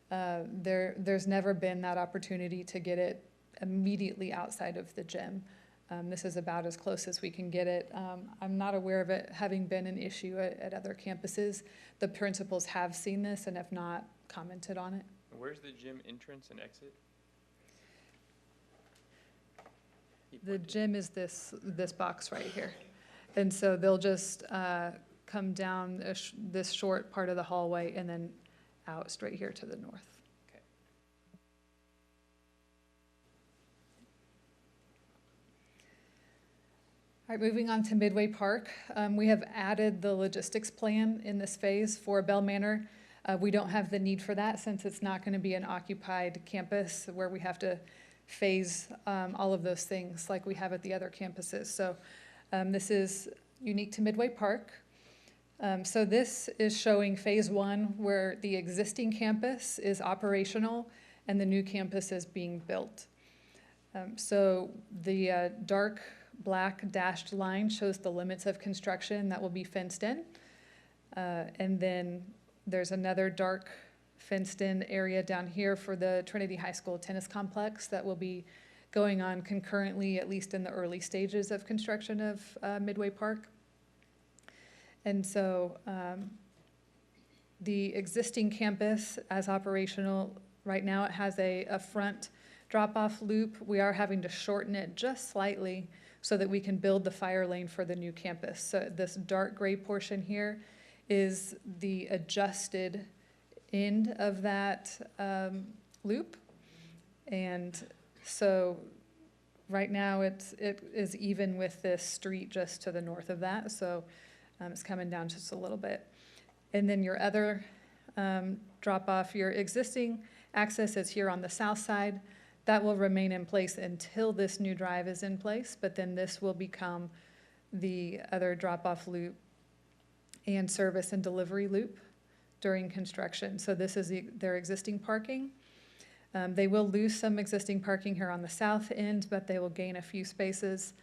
There's never been that opportunity to get it immediately outside of the gym. This is about as close as we can get it. I'm not aware of it having been an issue at other campuses. The principals have seen this and have not commented on it.
Where's the gym entrance and exit?
The gym is this box right here. And so they'll just come down this short part of the hallway and then out straight here to the north.
Okay.
All right, moving on to Midway Park. We have added the logistics plan in this phase for Bell Manor. We don't have the need for that since it's not going to be an occupied campus where we have to phase all of those things like we have at the other campuses. So this is unique to Midway Park. So this is showing phase 1 where the existing campus is operational and the new campus is being built. So the dark black dashed line shows the limits of construction that will be fenced in. And then there's another dark fenced in area down here for the Trinity High School tennis complex that will be going on concurrently, at least in the early stages of construction of Midway Park. And so the existing campus as operational, right now it has a front drop-off loop. We are having to shorten it just slightly so that we can build the fire lane for the new campus. So this dark gray portion here is the adjusted end of that loop. And so right now it is even with this street just to the north of that. So it's coming down just a little bit. And then your other drop off, your existing access is here on the south side. That will remain in place until this new drive is in place, but then this will become the other drop-off loop and service and delivery loop during construction. So this is their existing parking. They will lose some existing parking here on the south end, but they will gain a few spaces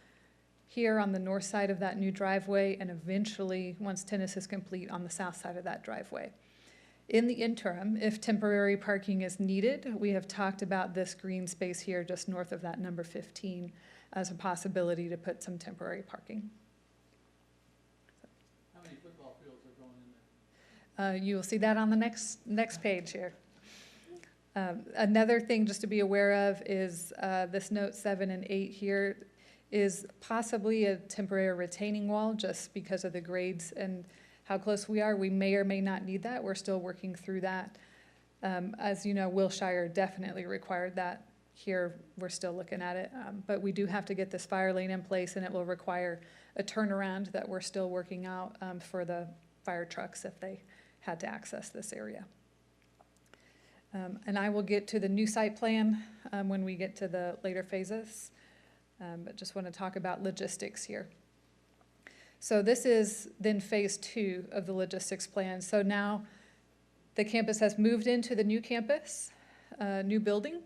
here on the north side of that new driveway, and eventually, once tennis is complete, on the south side of that driveway. In the interim, if temporary parking is needed, we have talked about this green space here just north of that number 15 as a possibility to put some temporary parking.
How many football fields are going in there?
You will see that on the next page here. Another thing just to be aware of is this note 7 and 8 here is possibly a temporary retaining wall just because of the grades and how close we are. We may or may not need that. We're still working through that. As you know, Wilshire definitely required that. Here, we're still looking at it. But we do have to get this fire lane in place, and it will require a turnaround that we're still working out for the fire trucks if they had to access this area. And I will get to the new site plan when we get to the later phases. But just want to talk about logistics here. So this is then phase 2 of the logistics plan. So now the campus has moved into the new campus, new building,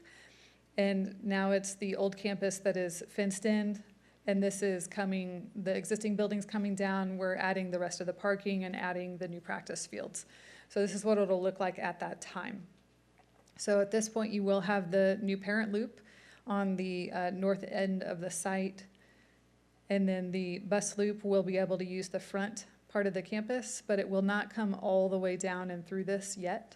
and now it's the old campus that is fenced in, and this is coming, the existing building's coming down. We're adding the rest of the parking and adding the new practice fields. So this is what it'll look like at that time. So at this point, you will have the new parent loop on the north end of the site. And then the bus loop will be able to use the front part of the campus, but it will not come all the way down and through this yet.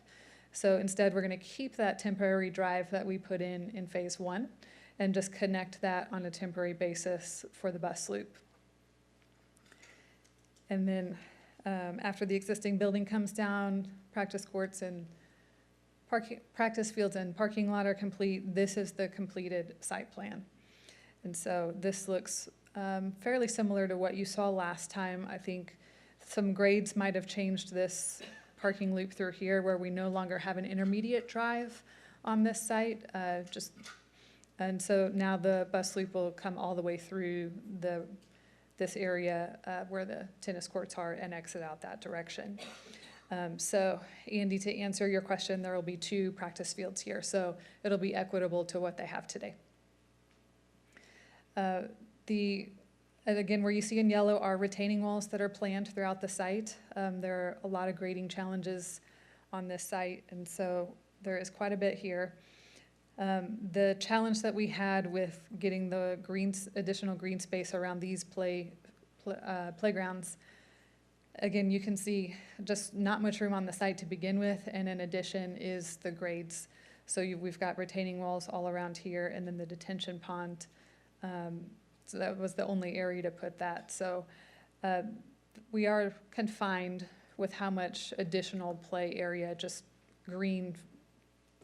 So instead, we're going to keep that temporary drive that we put in phase 1 and just connect that on a temporary basis for the bus loop. And then after the existing building comes down, practice courts and practice fields and parking lot are complete, this is the completed site plan. And so this looks fairly similar to what you saw last time. I think some grades might have changed this parking loop through here where we no longer have an intermediate drive on this site. And so now the bus loop will come all the way through the this area where the tennis courts are and exit out that direction. So Andy, to answer your question, there will be 2 practice fields here, so it'll be equitable to what they have today. And again, where you see in yellow are retaining walls that are planned throughout the site. There are a lot of grading challenges on this site, and so there is quite a bit here. The challenge that we had with getting the additional green space around these playgrounds, again, you can see just not much room on the site to begin with, and in addition is the grades. So we've got retaining walls all around here, and then the detention pond. So that was the only area to put that. So we are confined with how much additional play area, just green,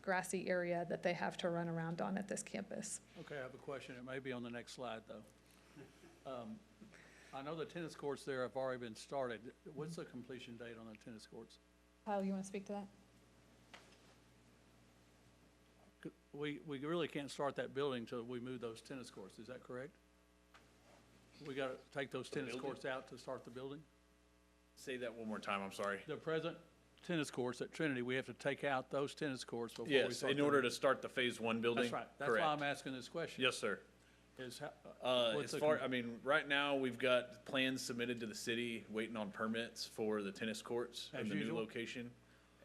grassy area that they have to run around on at this campus.
Okay, I have a question. It may be on the next slide, though. I know the tennis courts there have already been started. What's the completion date on the tennis courts?
Kyle, you want to speak to that?
We really can't start that building until we move those tennis courts. Is that correct? We got to take those tennis courts out to start the building?
Say that one more time, I'm sorry.
The present tennis courts at Trinity, we have to take out those tennis courts before we
Yes,
start.
in order to start the Phase 1 building.
That's right. That's
Correct.
why I'm asking this question.
Yes, sir.
Is what's
As
the
far, I mean, right now, we've got plans submitted to the city, waiting on permits for the tennis courts
As
in the new
usual?
location.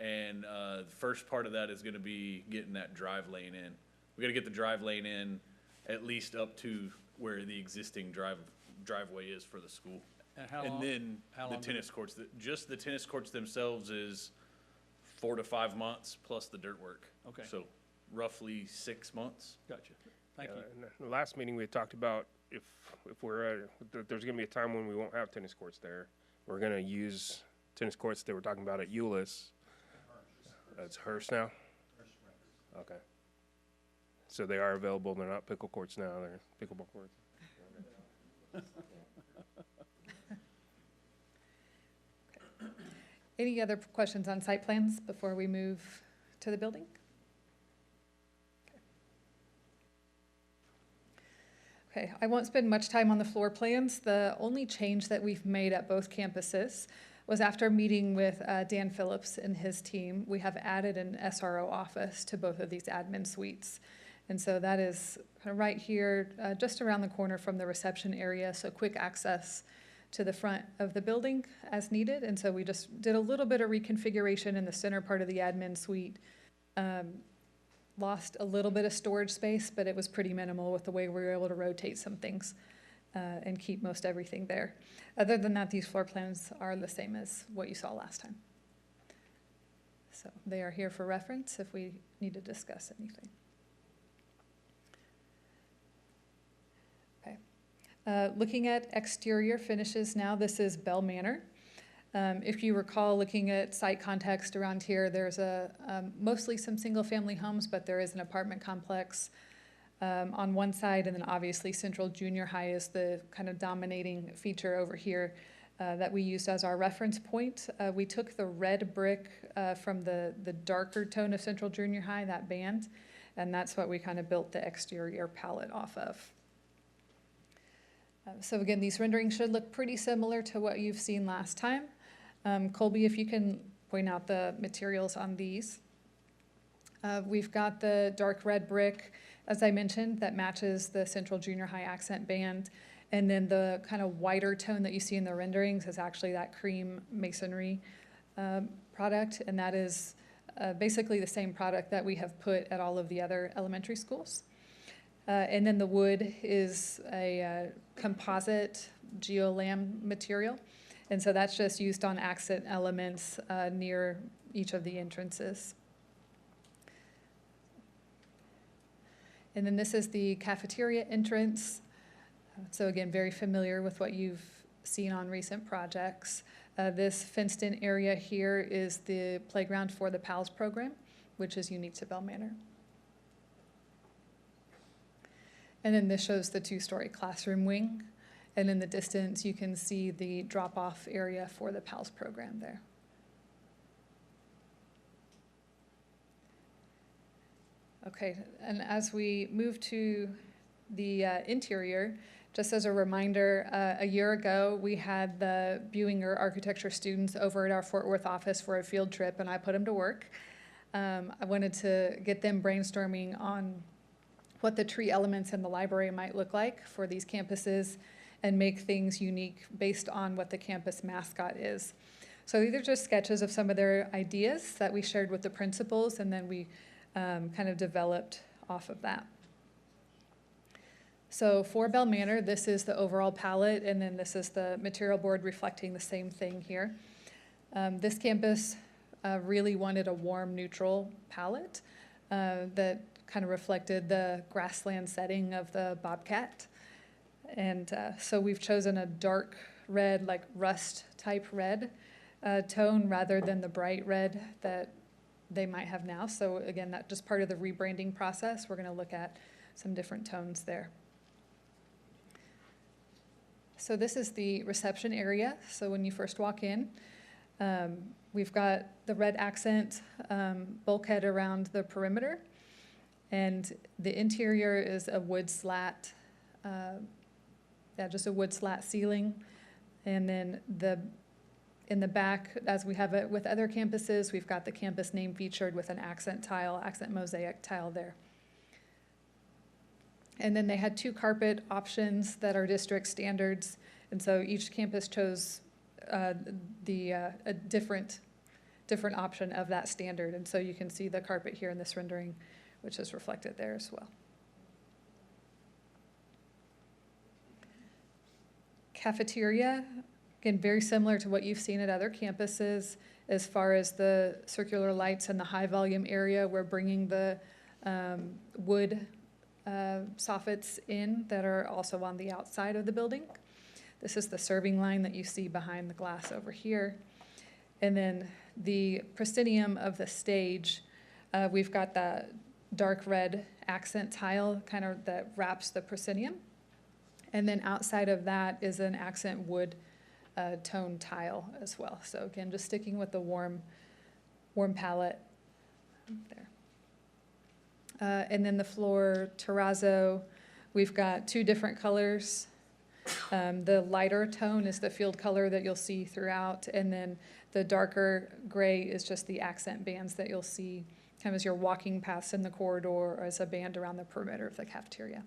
And the first part of that is gonna be getting that drive lane in. We gotta get the drive lane in at least up to where the existing driveway is for the school.
And how
And
long-
then
how
the
long
tennis courts, just the tennis courts themselves is 4 to 5 months plus the dirt work.
Okay.
So roughly 6 months.
Gotcha. Thank you.
In the last meeting, we had talked about if there's gonna be a time when we won't have tennis courts there. We're gonna use tennis courts they were talking about at Euless. It's Hurst now? Okay. So they are available, they're not pickle courts now, they're pickleball courts.
Any other questions on site plans before we move to the building? Okay, I won't spend much time on the floor plans. The only change that we've made at both campuses was after meeting with Dan Phillips and his team, we have added an SRO office to both of these admin suites. And so that is kind of right here, just around the corner from the reception area, so quick access to the front of the building as needed. And so we just did a little bit of reconfiguration in the center part of the admin suite. Lost a little bit of storage space, but it was pretty minimal with the way we were able to rotate some things and keep most everything there. Other than that, these floor plans are the same as what you saw last time. So they are here for reference if we need to discuss anything. Okay. Looking at exterior finishes now, this is Bell Manor. If you recall, looking at site context around here, there's mostly some single-family homes, but there is an apartment complex on one side, and then obviously Central Junior High is the kind of dominating feature over here that we used as our reference point. We took the red brick from the darker tone of Central Junior High, that band, and that's what we kind of built the exterior palette off of. So again, these renderings should look pretty similar to what you've seen last time. Colby, if you can point out the materials on these. We've got the dark red brick, as I mentioned, that matches the Central Junior High accent band. And then the kind of whiter tone that you see in the renderings is actually that cream masonry product. And that is basically the same product that we have put at all of the other elementary schools. And then the wood is a composite geolam material. And so that's just used on accent elements near each of the entrances. And then this is the cafeteria entrance. So again, very familiar with what you've seen on recent projects. This fenced-in area here is the playground for the PALS program, which is unique to Bell Manor. And then this shows the two-story classroom wing. And in the distance, you can see the drop-off area for the PALS program there. Okay, and as we move to the interior, Just as a reminder, a year ago, we had the Buinger architecture students over at our Fort Worth office for a field trip, and I put them to work. I wanted to get them brainstorming on what the tree elements in the library might look like for these campuses and make things unique based on what the campus mascot is. So these are just sketches of some of their ideas that we shared with the principals, and then we kind of developed off of that. So for Bell Manor, this is the overall palette, and then this is the material board reflecting the same thing here. This campus really wanted a warm, neutral palette that kind of reflected the grassland setting of the Bobcat. And so we've chosen a dark red, like rust type red tone rather than the bright red that they might have now. So again, that's just part of the rebranding process. We're going to look at some different tones there. So this is the reception area. So when you first walk in, we've got the red accent bulkhead around the perimeter, and the interior is a wood slat, just a wood slat ceiling. And then in the back, as we have it with other campuses, we've got the campus name featured with an accent mosaic tile there. And then they had 2 carpet options that are district standards, and so each campus chose a different option of that standard. And so you can see the carpet here in this rendering, which is reflected there as well. Cafeteria, again, very similar to what you've seen at other campuses. As far as the circular lights in the high volume area, we're bringing the wood soffits in that are also on the outside of the building. This is the serving line that you see behind the glass over here. And then the proscenium of the stage, we've got that dark red accent tile kind of that wraps the proscenium. And then outside of that is an accent wood tone tile as well. So again, just sticking with the warm palette there. And then the floor terrazzo, we've got 2 different colors. The lighter tone is the field color that you'll see throughout, and then the darker gray is just the accent bands that you'll see kind of as you're walking past in the corridor or as a band around the perimeter of the cafeteria.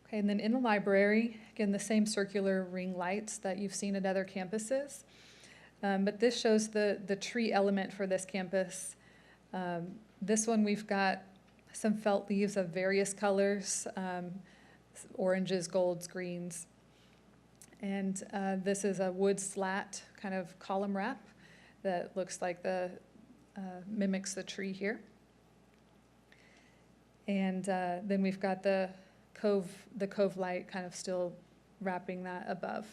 Okay, and then in the library, again, the same circular ring lights that you've seen at other campuses. But this shows the tree element for this campus. This one, we've got some felt leaves of various colors, oranges, golds, greens. And this is a wood slat kind of column wrap that looks like mimics the tree here. And then we've got the cove light kind of still wrapping that above.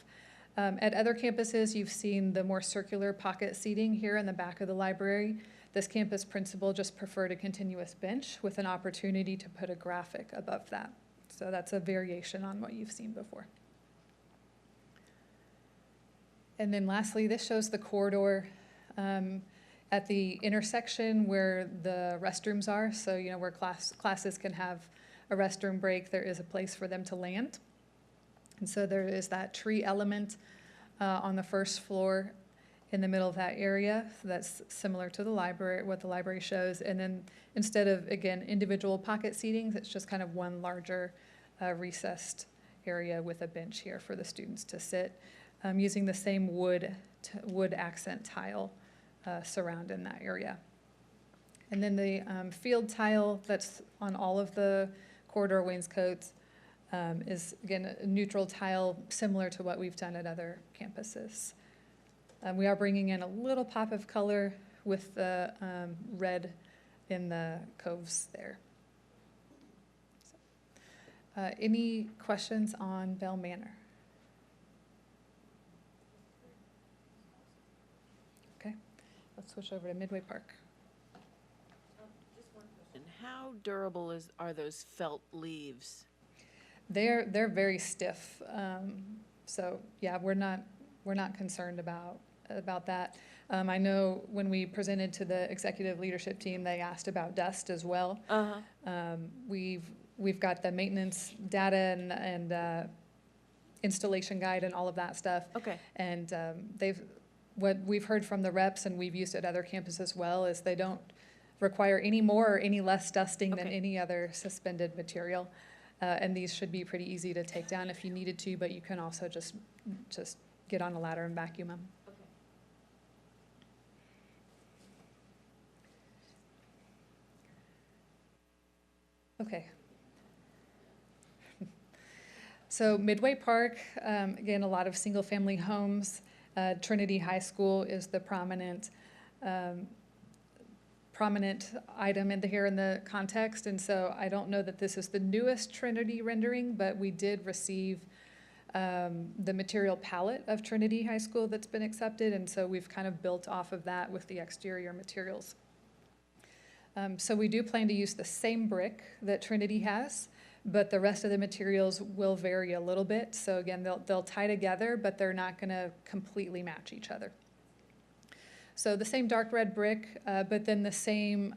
At other campuses, you've seen the more circular pocket seating here in the back of the library. This campus principal just preferred a continuous bench with an opportunity to put a graphic above that. So that's a variation on what you've seen before. And then lastly, this shows the corridor at the intersection where the restrooms are. So, where classes can have a restroom break, there is a place for them to land. And so there is that tree element on the first floor in the middle of that area. So that's similar to the library, what the library shows. And then instead of, again, individual pocket seatings, it's just kind of one larger recessed area with a bench here for the students to sit, using the same wood accent tile surround in that area. And then the field tile that's on all of the corridor wainscots is, again, a neutral tile similar to what we've done at other campuses. We are bringing in a little pop of color with the red in the coves there. So, any questions on Bell Manor? Okay, let's switch over to Midway Park.
And how durable are those felt leaves?
They're very stiff. So yeah, we're not concerned about that. I know when we presented to the executive leadership team, they asked about dust as well.
Uh-huh.
we've got the maintenance data and installation guide and all of that stuff.
Okay.
And what we've heard from the reps, and we've used at other campuses as well, is they don't require any more or any less dusting than
Okay.
any other suspended material. And these should be pretty easy to take down if you needed to, but you can also just get on a ladder and vacuum them. Okay. So Midway Park, again, a lot of single-family homes. Trinity High School is the prominent item here in the context, and so I don't know that this is the newest Trinity rendering, but we did receive the material palette of Trinity High School that's been accepted, and so we've kind of built off of that with the exterior materials. So we do plan to use the same brick that Trinity has, but the rest of the materials will vary a little bit. So again, they'll tie together, but they're not going to completely match each other. So the same dark red brick, but then the same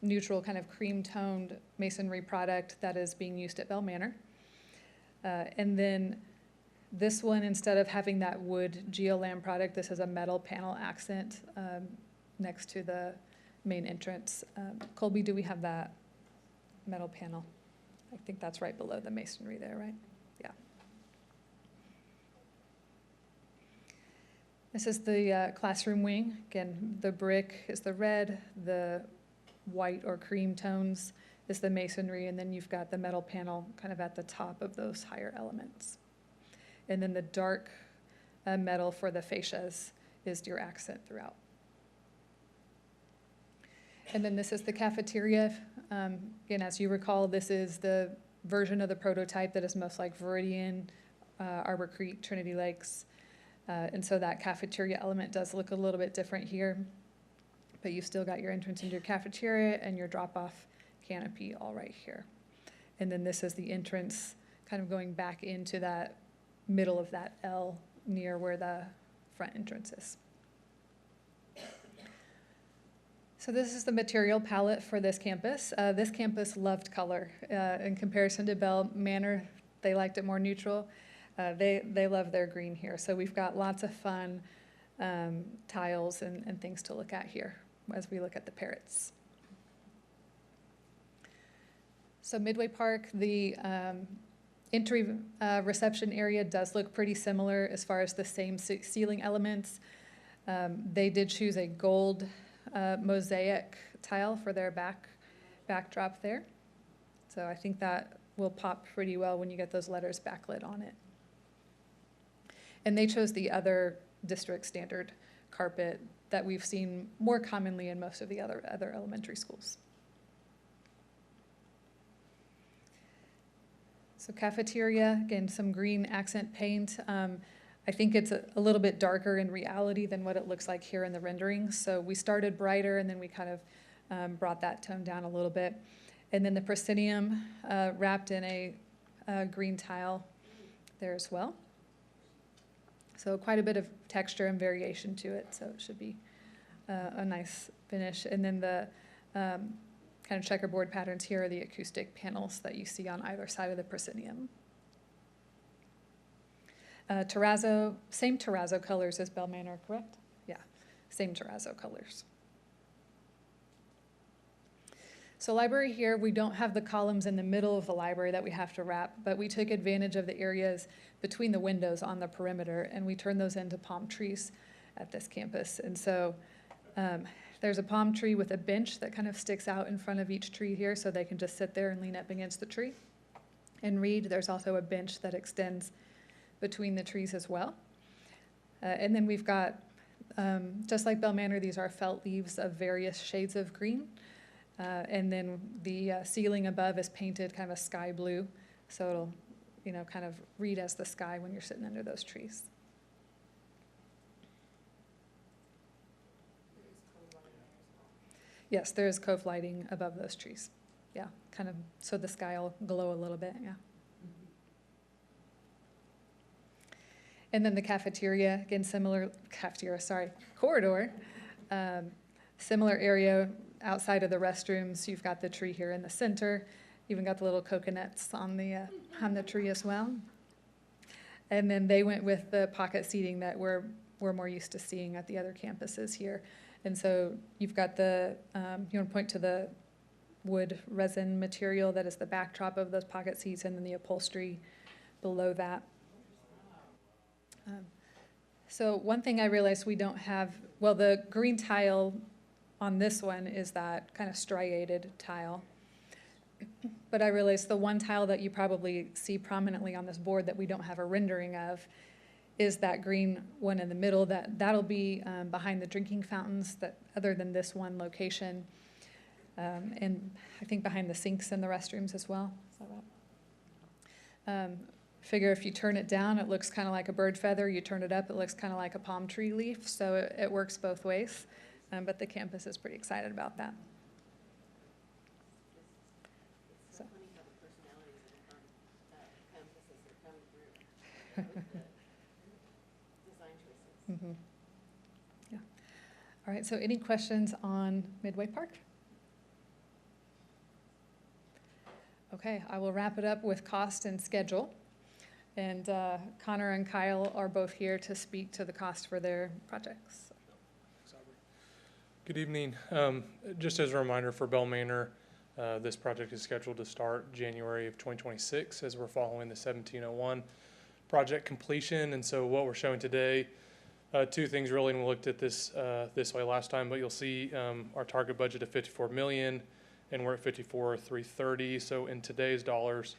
neutral kind of cream-toned masonry product that is being used at Bell Manor. And then this one, instead of having that wood geolam product, this is a metal panel accent next to the main entrance. Colby, do we have that metal panel? I think that's right below the masonry there, right? Yeah. This is the classroom wing. Again, the brick is the red, the white or cream tones is the masonry, and then you've got the metal panel kind of at the top of those higher elements. And then the dark metal for the fascias is your accent throughout. And then this is the cafeteria. Again, as you recall, this is the version of the prototype that is most like Viridian, Arbor Creek, Trinity Lakes. And so that cafeteria element does look a little bit different here, but you've still got your entrance into your cafeteria and your drop-off canopy all right here. And then this is the entrance kind of going back into that middle of that L near where the front entrance is. So this is the material palette for this campus. This campus loved color. In comparison to Bell Manor, they liked it more neutral. They love their green here. So we've got lots of fun tiles and things to look at here as we look at the parrots. So Midway Park, the entry reception area does look pretty similar as far as the same ceiling elements. They did choose a gold mosaic tile for their backdrop there. So I think that will pop pretty well when you get those letters backlit on it. And they chose the other district standard carpet that we've seen more commonly in most of the other elementary schools. So cafeteria, again, some green accent paint. I think it's a little bit darker in reality than what it looks like here in the rendering. So we started brighter and then we kind of brought that tone down a little bit. And then the proscenium wrapped in a green tile there as well. So quite a bit of texture and variation to it. So it should be a nice finish. And then the kind of checkerboard patterns here are the acoustic panels that you see on either side of the proscenium. Terrazzo, same terrazzo colors as Bell Manor, correct? Yeah, same terrazzo colors. So library here, we don't have the columns in the middle of the library that we have to wrap, but we took advantage of the areas between the windows on the perimeter, and we turned those into palm trees at this campus. And so there's a palm tree with a bench that kind of sticks out in front of each tree here, so they can just sit there and lean up against the tree and read. There's also a bench that extends between the trees as well. And then we've got, just like Bell Manor, these are felt leaves of various shades of green. And then the ceiling above is painted kind of a sky blue, so it'll, kind of read as the sky when you're sitting under those trees. Yes, there is cove lighting above those trees. Yeah, kind of, so the sky will glow a little bit, yeah. And then the cafeteria, again, corridor. Similar area outside of the restrooms. You've got the tree here in the center, even got the little coconuts on the tree as well. And then they went with the pocket seating that we're more used to seeing at the other campuses here. And so you've got you want to point to the wood resin material that is the backdrop of those pocket seats, and then the upholstery below that. So one thing I realized we don't have, well, the green tile on this one is that kind of striated tile. But I realized the one tile that you probably see prominently on this board that we don't have a rendering of is that green one in the middle. That'll be behind the drinking fountains, that other than this one location. And I think behind the sinks and the restrooms as well. Is that right? Figure if you turn it down, it looks kind of like a bird feather. You turn it up, it looks kind of like a palm tree leaf. So it works both ways. But the campus is pretty excited about that. So. Mm-hmm. Yeah. All right, so any questions on Midway Park? Okay, I will wrap it up with cost and schedule. And Connor and Kyle are both here to speak to the cost for their projects.
Good evening. Just as a reminder for Bell Manor, this project is scheduled to start January of 2026 as we're following the 1701 project completion. And so what we're showing today, two things really, and we looked at this this way last time, but you'll see our target budget of $54 million, and we're at $54,330. So in today's dollars,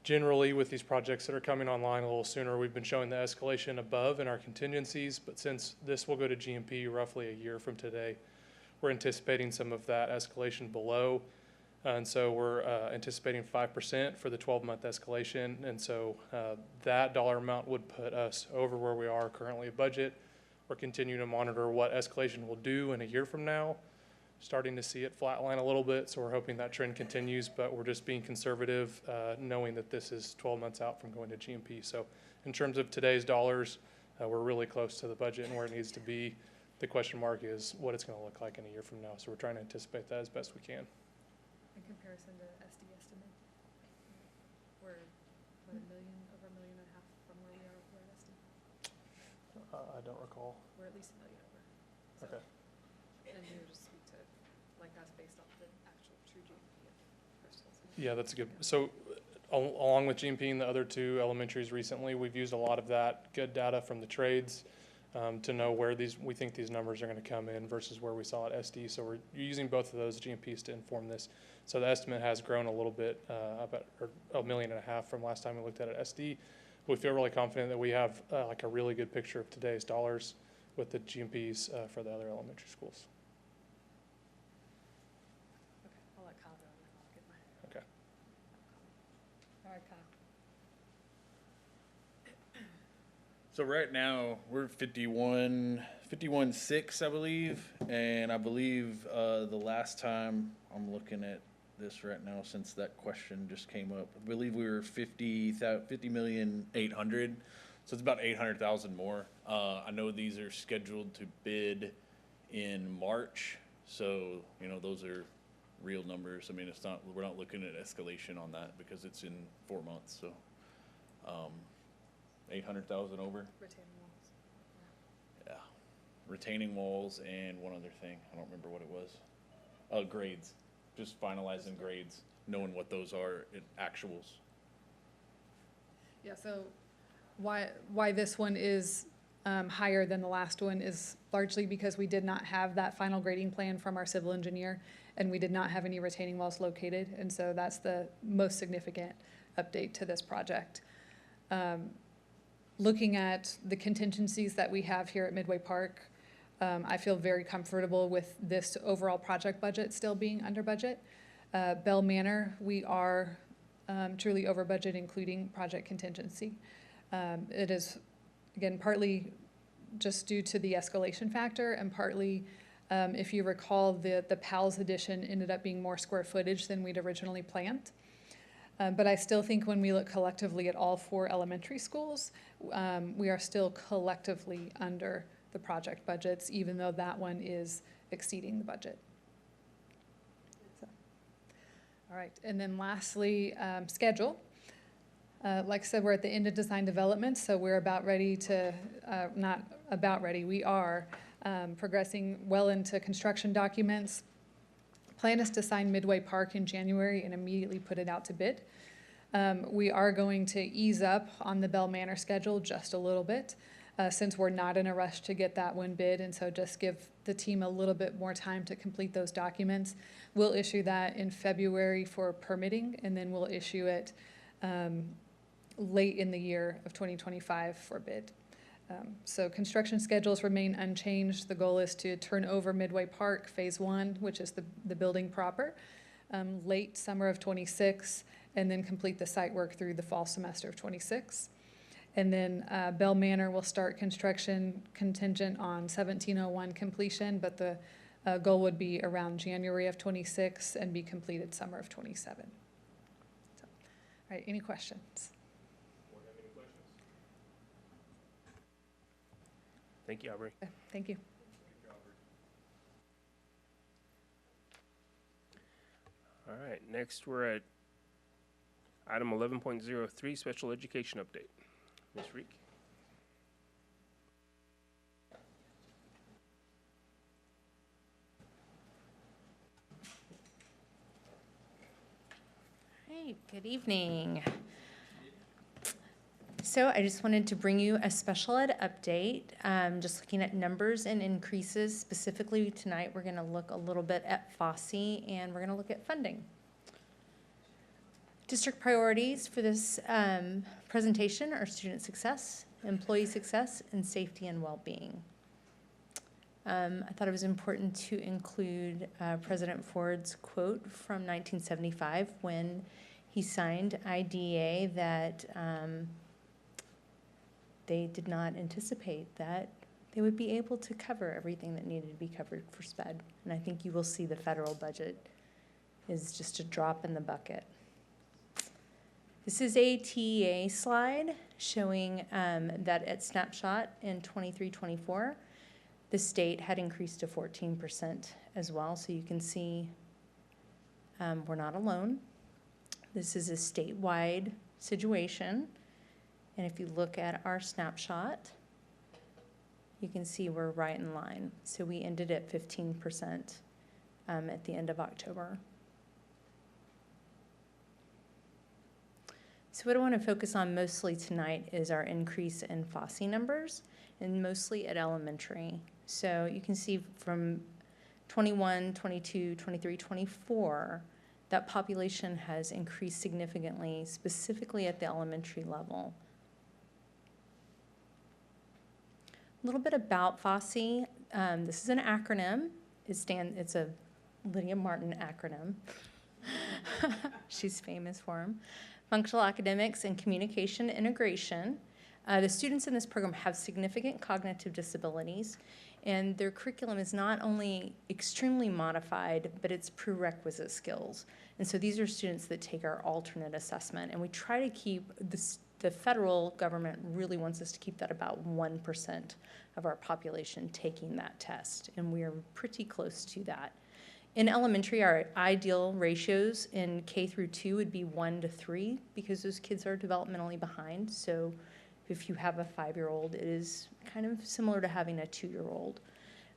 generally with these projects that are coming online a little sooner, we've been showing the escalation above in our contingencies, but since this will go to GMP roughly a year from today, we're anticipating some of that escalation below. And so we're anticipating 5% for the 12-month escalation. And so that dollar amount would put us over where we are currently at budget. We're continuing to monitor what escalation will do in a year from now. Starting to see it flatline a little bit, so we're hoping that trend continues, but we're just being conservative, knowing that this is 12 months out from going to GMP. So in terms of today's dollars, we're really close to the budget and where it needs to be. The question mark is what it's going to look like in a year from now, so we're trying to anticipate that as best we can.
In comparison to SD estimate, we're over $1.5 million from where we are with SD.
I don't recall.
We're at least $1 million over. So,
okay.
And you were just speak to, like, that's based off the actual true GMP of Hurst-Euless.
Yeah, that's good. So along with GMP and the other two elementaries recently, we've used a lot of that good data from the trades to know where we think these numbers are going to come in versus where we saw at SD. So we're using both of those GMPs to inform this. So the estimate has grown a little bit, about $1.5 million from last time we looked at it at SD. We feel really confident that we have like a really good picture of today's dollars with the GMPs for the other elementary schools.
Okay, I'll let Kyle go and then I'll get mine.
Okay.
All right, Kyle.
So right now, we're 51.6, I believe, and I believe the last time, I'm looking at this right now since that question just came up, I believe we were 50,800,000, so it's about 800,000 more. I know these are scheduled to bid in March, so, you know, those are real numbers. I mean, we're not looking at escalation on that because it's in 4 months, so. 800,000 over.
Retaining walls.
Yeah, retaining walls and one other thing. I don't remember what it was. Grades. Just finalizing grades, knowing what those are in actuals.
Yeah. So why this one is higher than the last one is largely because we did not have that final grading plan from our civil engineer, and we did not have any retaining walls located, and so that's the most significant update to this project. Looking at the contingencies that we have here at Midway Park, I feel very comfortable with this overall project budget still being under budget. Bell Manor, we are truly over budget, including project contingency. It is, again, partly just due to the escalation factor, and partly, if you recall, the PALS addition ended up being more square footage than we'd originally planned. But I still think when we look collectively at all 4 elementary schools, we are still collectively under the project budgets, even though that one is exceeding the budget. So, All right, and then lastly, schedule. Like I said, we're at the end of design development, so we're about ready to, not about ready, we are progressing well into construction documents. Plan is to sign Midway Park in January and immediately put it out to bid. We are going to ease up on the Bell Manor schedule just a little bit, since we're not in a rush to get that one bid, and so just give the team a little bit more time to complete those documents. We'll issue that in February for permitting, and then we'll issue it late in the year of 2025 for bid. So construction schedules remain unchanged. The goal is to turn over Midway Park Phase 1, which is the building proper, late summer of 26, and then complete the site work through the fall semester of 26. And then Bell Manor will start construction contingent on 1701 completion, but the goal would be around January of 26 and be completed summer of 27. So, all right, any questions?
Thank you, Aubrey.
Thank you.
All right, next we're at item 11.03, special education update. Ms. Reek.
Hey, good evening. So I just wanted to bring you a special ed update, just looking at numbers and increases. Specifically tonight, we're going to look a little bit at FOSSI, and we're going to look at funding. District priorities for this presentation are student success, employee success, and safety and well-being. I thought it was important to include President Ford's quote from 1975 when he signed IDEA that they did not anticipate that they would be able to cover everything that needed to be covered for SPED. And I think you will see the federal budget is just a drop in the bucket. This is a TEA slide showing that at snapshot in 23-24, the state had increased to 14% as well. So you can see we're not alone. This is a statewide situation. And if you look at our snapshot, you can see we're right in line. So we ended at 15% at the end of October. So what I want to focus on mostly tonight is our increase in FOSSI numbers, and mostly at elementary. So you can see from 21, 22, 23, 24, that population has increased significantly, specifically at the elementary level. A little bit about FOSSI. This is an acronym. It's a Lydia Martin acronym. She's famous for them. Functional academics and communication integration. The students in this program have significant cognitive disabilities, and their curriculum is not only extremely modified, but it's prerequisite skills. And so these are students that take our alternate assessment, and we try to keep this. The federal government really wants us to keep that about 1% of our population taking that test, and we are pretty close to that. In elementary, our ideal ratios in K through 2 would be 1 to 3 because those kids are developmentally behind. So if you have a 5-year-old, it is kind of similar to having a 2-year-old.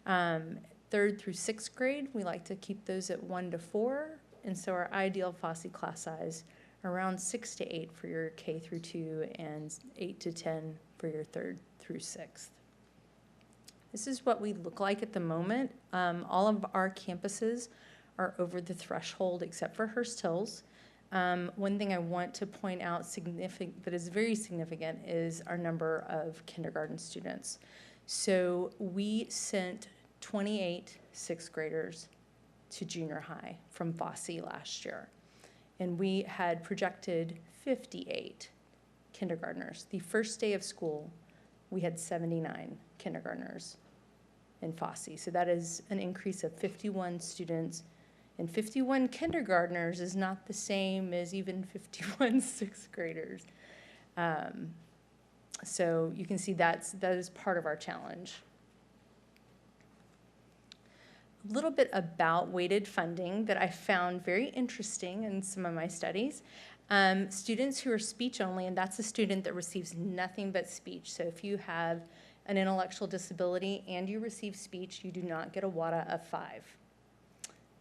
3rd through 6th grade, we like to keep those at 1 to 4, and so our ideal FOSSI class size around 6 to 8 for your K through 2 and 8 to 10 for your 3rd through 6th. This is what we look like at the moment. All of our campuses are over the threshold except for Hurst-Hills. One thing I want to point out that is very significant is our number of kindergarten students. So we sent 28 6th graders to junior high from FOSSI last year. And we had projected 58 kindergartners. The first day of school, we had 79 kindergartners in FOSSI. So that is an increase of 51 students. And 51 kindergartners is not the same as even 51 6th graders. So you can see that is part of our challenge. little bit about weighted funding that I found very interesting in some of my studies. Students who are speech only, and that's a student that receives nothing but speech. So if you have an intellectual disability and you receive speech, you do not get a WADA of 5.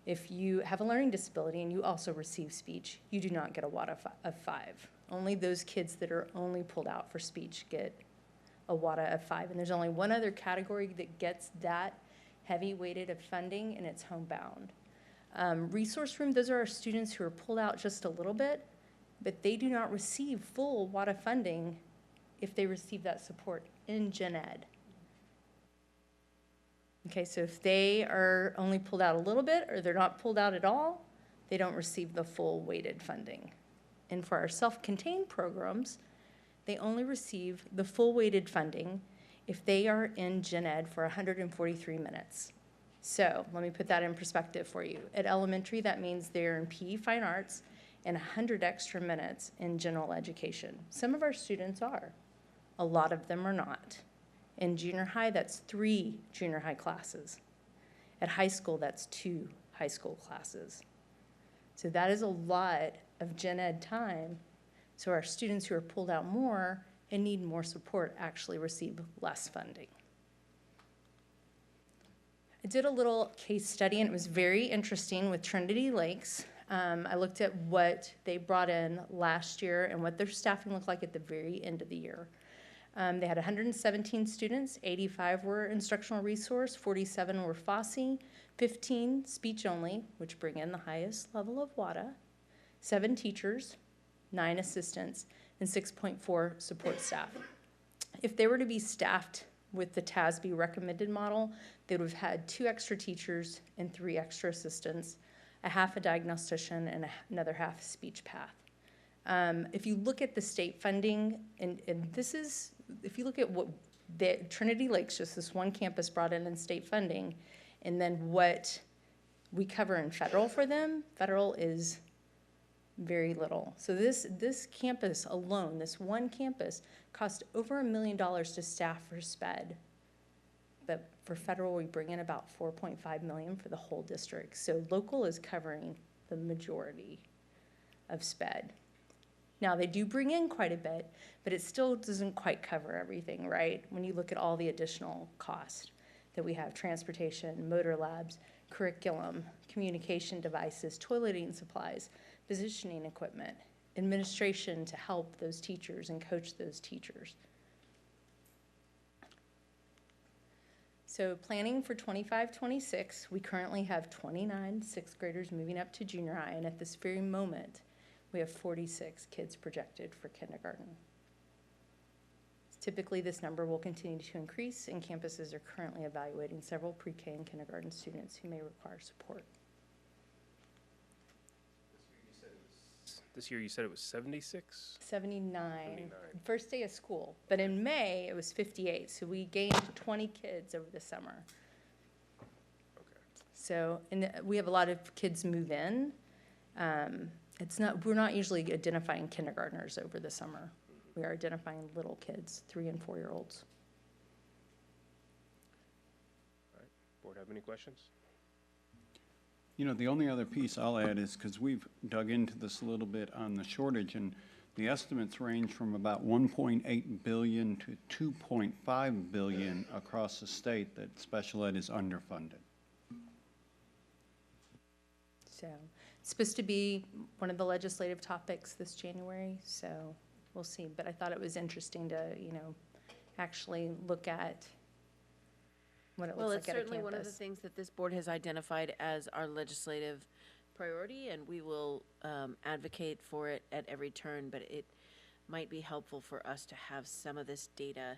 If you have a learning disability and you also receive speech, you do not get a WADA of 5. Only those kids that are only pulled out for speech get a WADA of 5. And there's only one other category that gets that heavy weighted of funding, and it's homebound. Resource room, those are our students who are pulled out just a little bit, but they do not receive full WADA funding if they receive that support in gen ed. Okay, so if they are only pulled out a little bit or they're not pulled out at all, they don't receive the full weighted funding. And for our self-contained programs, they only receive the full weighted funding if they are in gen ed for 143 minutes. So let me put that in perspective for you. At elementary, that means they're in PE Fine Arts and 100 extra minutes in general education. Some of our students are. A lot of them are not. In junior high, that's 3 junior high classes. At high school, that's 2 high school classes. So that is a lot of gen ed time. So our students who are pulled out more and need more support actually receive less funding. I did a little case study, and it was very interesting with Trinity Lakes. I looked at what they brought in last year and what their staffing looked like at the very end of the year. They had 117 students, 85 were instructional resource, 47 were FOSSI, 15 speech only, which bring in the highest level of WADA, 7 teachers, 9 assistants, and 6.4 support staff. If they were to be staffed with the TASB recommended model, they would have had 2 extra teachers and 3 extra assistants, a half a diagnostician, and another half speech path. If you look at the state funding, and this is, if you look at what the Trinity Lakes, just this one campus brought in state funding, and then what we cover in federal for them, federal is very little. So this campus alone, this one campus, cost over $1 million to staff for SPED. But for federal, we bring in about $4.5 million for the whole district. So local is covering the majority of SPED. Now, they do bring in quite a bit, but it still doesn't quite cover everything, right? When you look at all the additional costs that we have, transportation, motor labs, curriculum, communication devices, toileting supplies, positioning equipment, administration to help those teachers and coach those teachers. So planning for 25-26, we currently have 29 6th graders moving up to junior high, and at this very moment, we have 46 kids projected for kindergarten. Typically, this number will continue to increase, and campuses are currently evaluating several pre-K and kindergarten students who may require support.
This year you said it was 76?
79. First day of school. But in May, it was 58. So we gained 20 kids over the summer.
Okay.
So, and we have a lot of kids move in. We're not usually identifying kindergartners over the summer. We are identifying little kids, 3- and 4-year-olds.
All right. Board have any questions?
You know, the only other piece I'll add is, because we've dug into this a little bit on the shortage, and the estimates range from about 1.8 billion to 2.5 billion across the state that special ed is underfunded.
So it's supposed to be one of the legislative topics this January, so we'll see. But I thought it was interesting to, actually look at what it looks like at a campus.
Well, it's certainly one of the things that this board has identified as our legislative priority, and we will advocate for it at every turn, but it might be helpful for us to have some of this data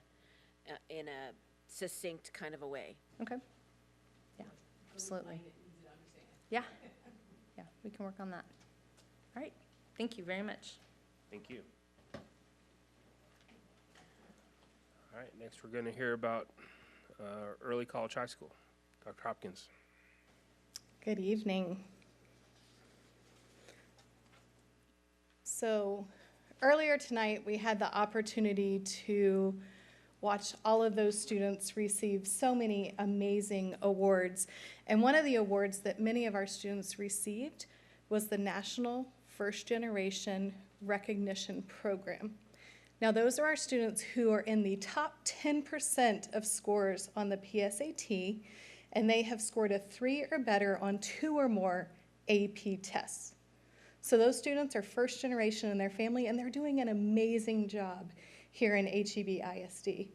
in a succinct kind of a way.
Okay. Yeah, absolutely. Yeah. Yeah, we can work on that. All right. Thank you very much.
Thank you. All right, next we're going to hear about early college high school. Dr. Hopkins.
Good evening. So earlier tonight, we had the opportunity to watched all of those students receive so many amazing awards. And one of the awards that many of our students received was the National First Generation Recognition Program. Now, those are our students who are in the top 10% of scores on the PSAT, and they have scored a 3 or better on 2 or more AP tests. So those students are first generation in their family, and they're doing an amazing job here in HEB ISD.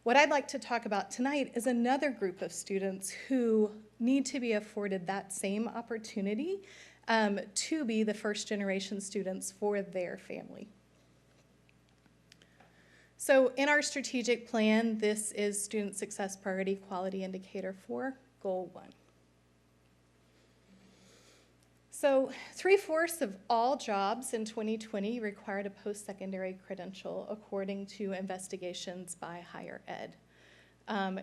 What I'd like to talk about tonight is another group of students who need to be afforded that same opportunity to be the first generation students for their family. So in our strategic plan, this is Student Success Priority Quality Indicator 4, Goal 1. So 3/4 of all jobs in 2020 required a post-secondary credential according to investigations by Higher Ed.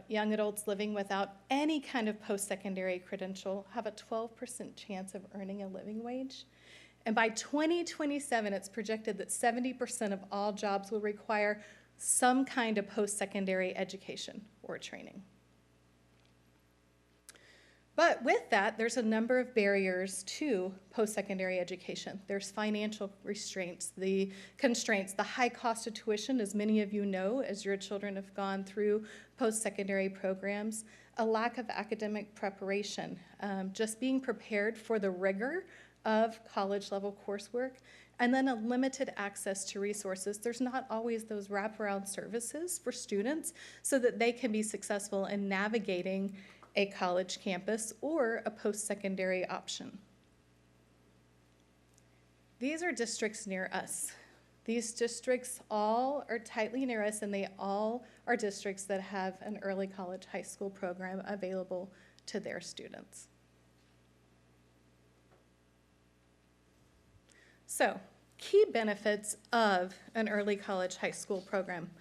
Young adults living without any kind of post-secondary credential have a 12% chance of earning a living wage. And by 2027, it's projected that 70% of all jobs will require some kind of post-secondary education or training. But with that, there's a number of barriers to post-secondary education. There's financial restraints, the constraints, the high cost of tuition, as many of you know, as your children have gone through post-secondary programs, a lack of academic preparation, just being prepared for the rigor of college-level coursework, and then a limited access to resources. There's not always those wraparound services for students so that they can be successful in navigating a college campus or a post-secondary option. These are districts near us. These districts all are tightly near us, and they all are districts that have an early college high school program available to their students. So, key benefits of an early college high school program.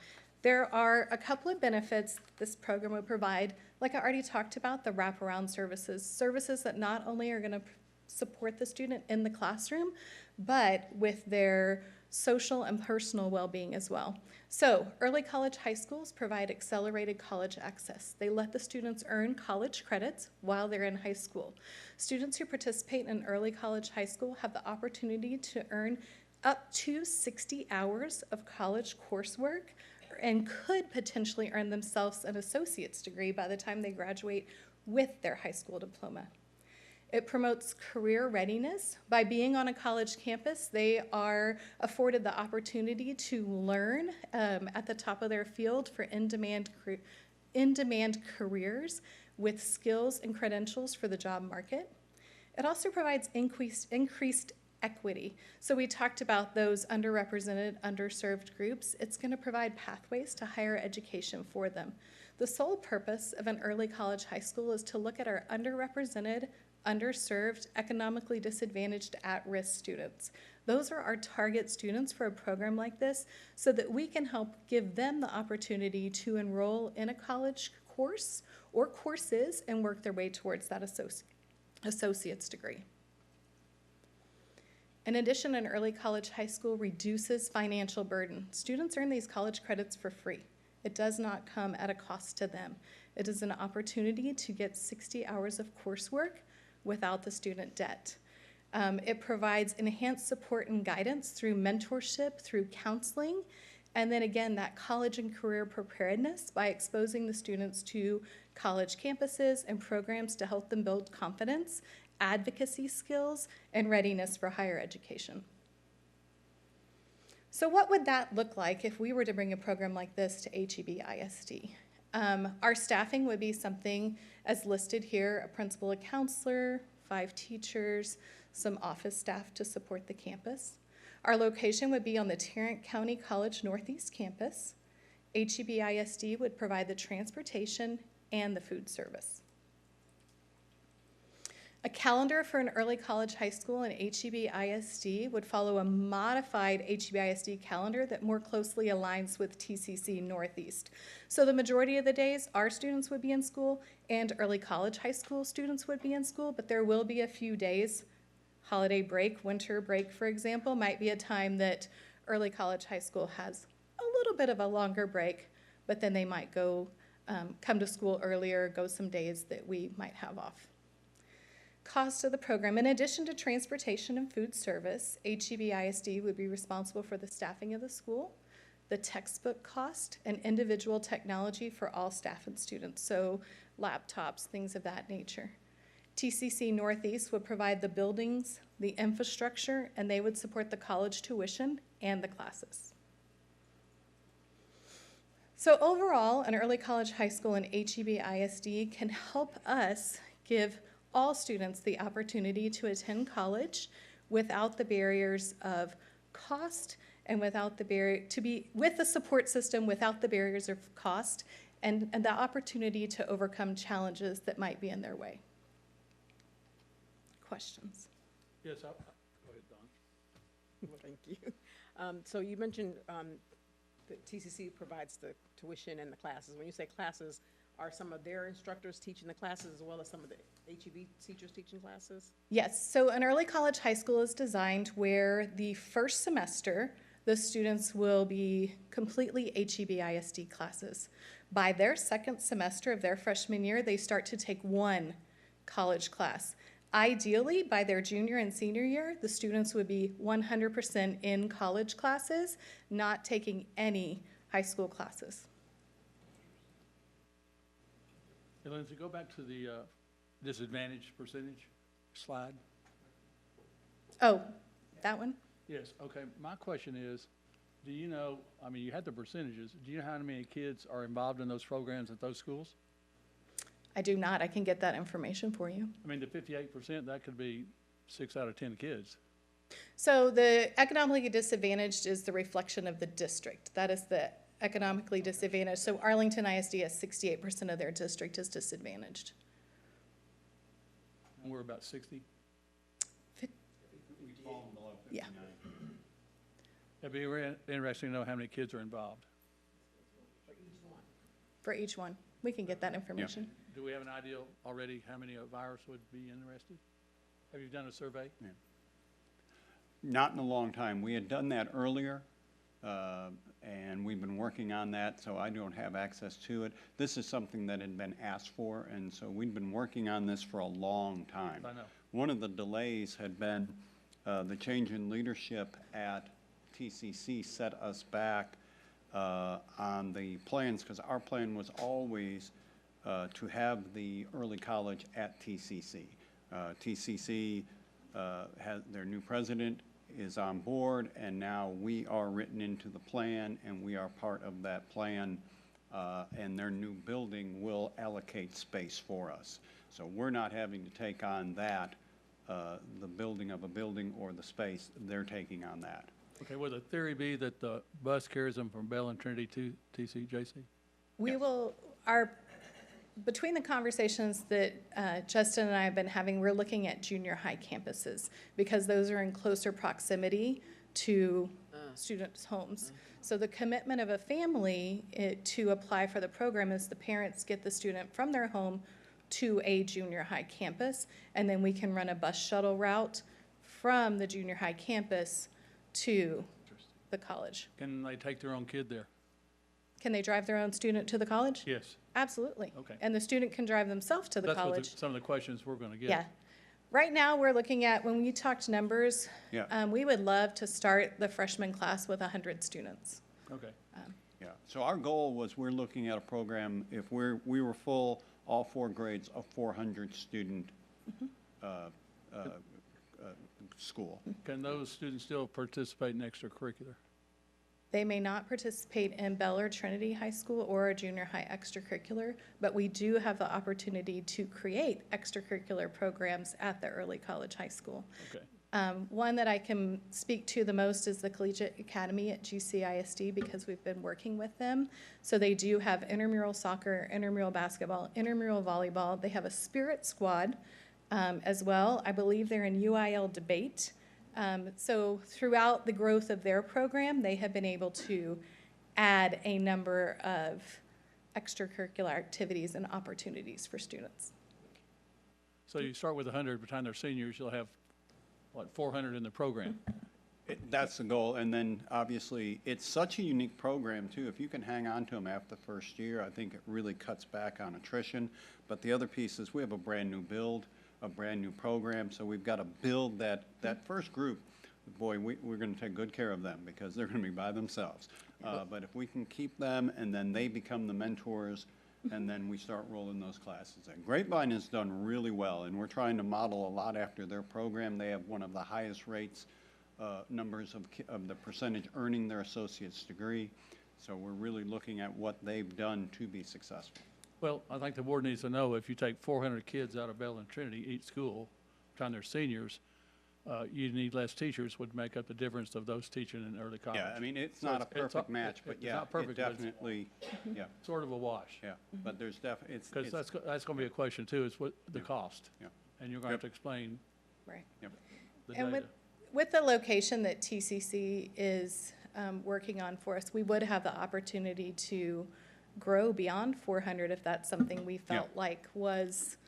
There are a couple of benefits this program would provide. Like I already talked about, the wraparound services that not only are going to support the student in the classroom, but with their social and personal well-being as well. So early college high schools provide accelerated college access. They let the students earn college credits while they're in high school. Students who participate in early college high school have the opportunity to earn up to 60 hours of college coursework and could potentially earn themselves an associate's degree by the time they graduate with their high school diploma. It promotes career readiness. By being on a college campus, they are afforded the opportunity to learn at the top of their field for in-demand careers with skills and credentials for the job market. It also provides increased equity. So we talked about those underrepresented, underserved groups. It's going to provide pathways to higher education for them. The sole purpose of an early college high school is to look at our underrepresented, underserved, economically disadvantaged, at-risk students. Those are our target students for a program like this so that we can help give them the opportunity to enroll in a college course or courses and work their way towards that associate's degree. In addition, an early college high school reduces financial burden. Students earn these college credits for free. It does not come at a cost to them. It is an opportunity to get 60 hours of coursework without the student debt. It provides enhanced support and guidance through mentorship, through counseling, and then again, that college and career preparedness by exposing the students to college campuses and programs to help them build confidence, advocacy skills, and readiness for higher education. So what would that look like if we were to bring a program like this to HEB ISD? Our staffing would be something as listed here: a principal, a counselor, 5 teachers, some office staff to support the campus. Our location would be on the Tarrant County College Northeast campus. HEB ISD would provide the transportation and the food service. A calendar for an early college high school in HEB ISD would follow a modified HEB ISD calendar that more closely aligns with TCC Northeast. So the majority of the days, our students would be in school and early college high school students would be in school, but there will be a few days, holiday break, winter break, for example, might be a time that early college high school has a little bit of a longer break, but then they might go, come to school earlier, go some days that we might have off. Cost of the program. In addition to transportation and food service, HEB ISD would be responsible for the staffing of the school, the textbook cost, and individual technology for all staff and students, so laptops, things of that nature. TCC Northeast would provide the buildings, the infrastructure, and they would support the college tuition and the classes. So overall, an early college high school and HEB ISD can help us give all students the opportunity to attend college without the barriers of cost and without the barrier to be with the support system without the barriers of cost and the opportunity to overcome challenges that might be in their way. Questions?
Yes, go ahead, Don.
Well, thank you. So you mentioned that TCC provides the tuition and the classes. When you say classes, are some of their instructors teaching the classes as well as some of the HEB teachers teaching classes?
Yes, so an early college high school is designed where the first semester, the students will be completely HEB ISD classes. By their second semester of their freshman year, they start to take one college class. Ideally, by their junior and senior year, the students would be 100% in college classes, not taking any high school classes.
Hey, Lindsay, go back to the disadvantage percentage slide.
Oh, that one?
Yes, okay. My question is, do you know, I mean, you had the percentages. Do you know how many kids are involved in those programs at those schools?
I do not. I can get that information for you.
I mean, the 58%, that could be 6 out of 10 kids.
So the economically disadvantaged is the reflection of the district. That is the economically disadvantaged. So Arlington ISD has 68% of their district is disadvantaged.
And we're about 60?
Yeah.
It'd be very interesting to know how many kids are involved.
For each one. We can get that information.
Do we have an idea already how many of ours would be interested? Have you done a survey?
Yeah. Not in a long time. We had done that earlier, and we've been working on that, so I don't have access to it. This is something that had been asked for, and so we've been working on this for a long time.
I know.
One of the delays had been the change in leadership at TCC set us back on the plans, because our plan was always to have the early college at TCC. TCC has their new president is on board, and now we are written into the plan, and we are part of that plan, and their new building will allocate space for us. So we're not having to take on that, the building of a building or the space. They're taking on that.
Okay, would the theory be that the bus carries them from Bell and Trinity to TCJC?
We will, between the conversations that Justin and I have been having, we're looking at junior high campuses because those are in closer proximity to students' homes. So the commitment of a family to apply for the program is the parents get the student from their home to a junior high campus, and then we can run a bus shuttle route from the junior high campus to the college.
Can they take their own kid there?
Can they drive their own student to the college?
Yes.
Absolutely.
Okay.
And the student can drive themselves to the
That's
college.
what some of the questions we're going to get.
Yeah. Right now, we're looking at, when we talked numbers,
Yeah.
we would love to start the freshman class with 100 students.
Okay.
Yeah, so our goal was we're looking at a program, if we were full, all 4 grades, a 400 student school.
Can those students still participate in extracurricular?
They may not participate in Bell or Trinity High School or a junior high extracurricular, but we do have the opportunity to create extracurricular programs at the early college high school.
Okay.
One that I can speak to the most is the Collegiate Academy at GCISD because we've been working with them. So they do have intramural soccer, intramural basketball, intramural volleyball. They have a spirit squad as well. I believe they're in UIL debate. So throughout the growth of their program, they have been able to add a number of extracurricular activities and opportunities for students.
So you start with 100, by the time they're seniors, you'll have, what, 400 in the program?
That's the goal, and then obviously, it's such a unique program too. If you can hang on to them after the first year, I think it really cuts back on attrition. But the other piece is we have a brand-new build, a brand-new program, so we've got to build that first group. Boy, we're going to take good care of them because they're going to be by themselves. But if we can keep them, and then they become the mentors, and then we start rolling those classes in. Grapevine has done really well, and we're trying to model a lot after their program. They have one of the highest rates, numbers of the percentage earning their associate's degree. So we're really looking at what they've done to be successful.
Well, I think the board needs to know if you take 400 kids out of Bell and Trinity, each school, time they're seniors, you need less teachers, would make up the difference of those teaching in early college.
Yeah, I mean, it's
So
not a perfect match, but
it's
yeah,
not perfect,
it
but it's
definitely, yeah,
sort of a wash.
yeah. But there's definitely,
Because that's going to be a question too, is what the cost.
Yeah.
And you're going to have to explain
Right.
the
And
data.
with the location that TCC is working on for us, we would have the opportunity to grow beyond 400 if that's something we felt like was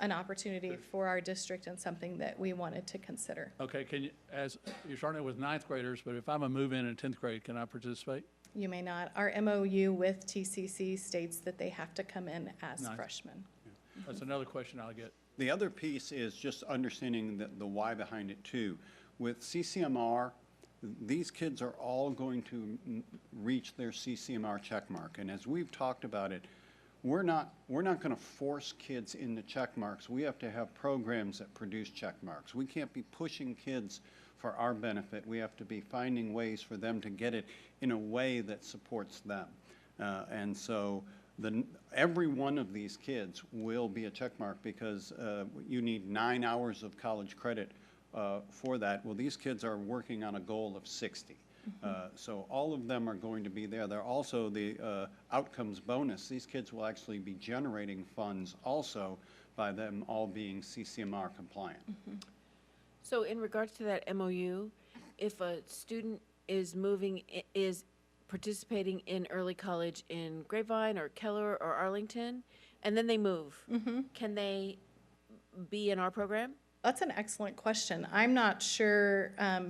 an opportunity for our district and something that we wanted to consider.
Okay, can you, as, you're starting with ninth graders, but if I'm a move-in in 10th grade, can I participate?
You may not. Our MOU with TCC states that they have to come in as
Nice.
freshmen.
That's another question I'll get.
The other piece is just understanding the why behind it too. With CCMR, these kids are all going to reach their CCMR check mark. And as we've talked about it, we're not going to force kids into check marks. We have to have programs that produce check marks. We can't be pushing kids for our benefit. We have to be finding ways for them to get it in a way that supports them. And so every one of these kids will be a check mark because you need 9 hours of college credit for that. Well, these kids are working on a goal of 60. So all of them are going to be there. They're also the outcomes bonus. These kids will actually be generating funds also by them all being CCMR compliant.
So in regards to that MOU, if a student is participating in early college in Grapevine or Keller or Arlington, and then they move, can they be in our program?
That's an excellent question. I'm not sure.
I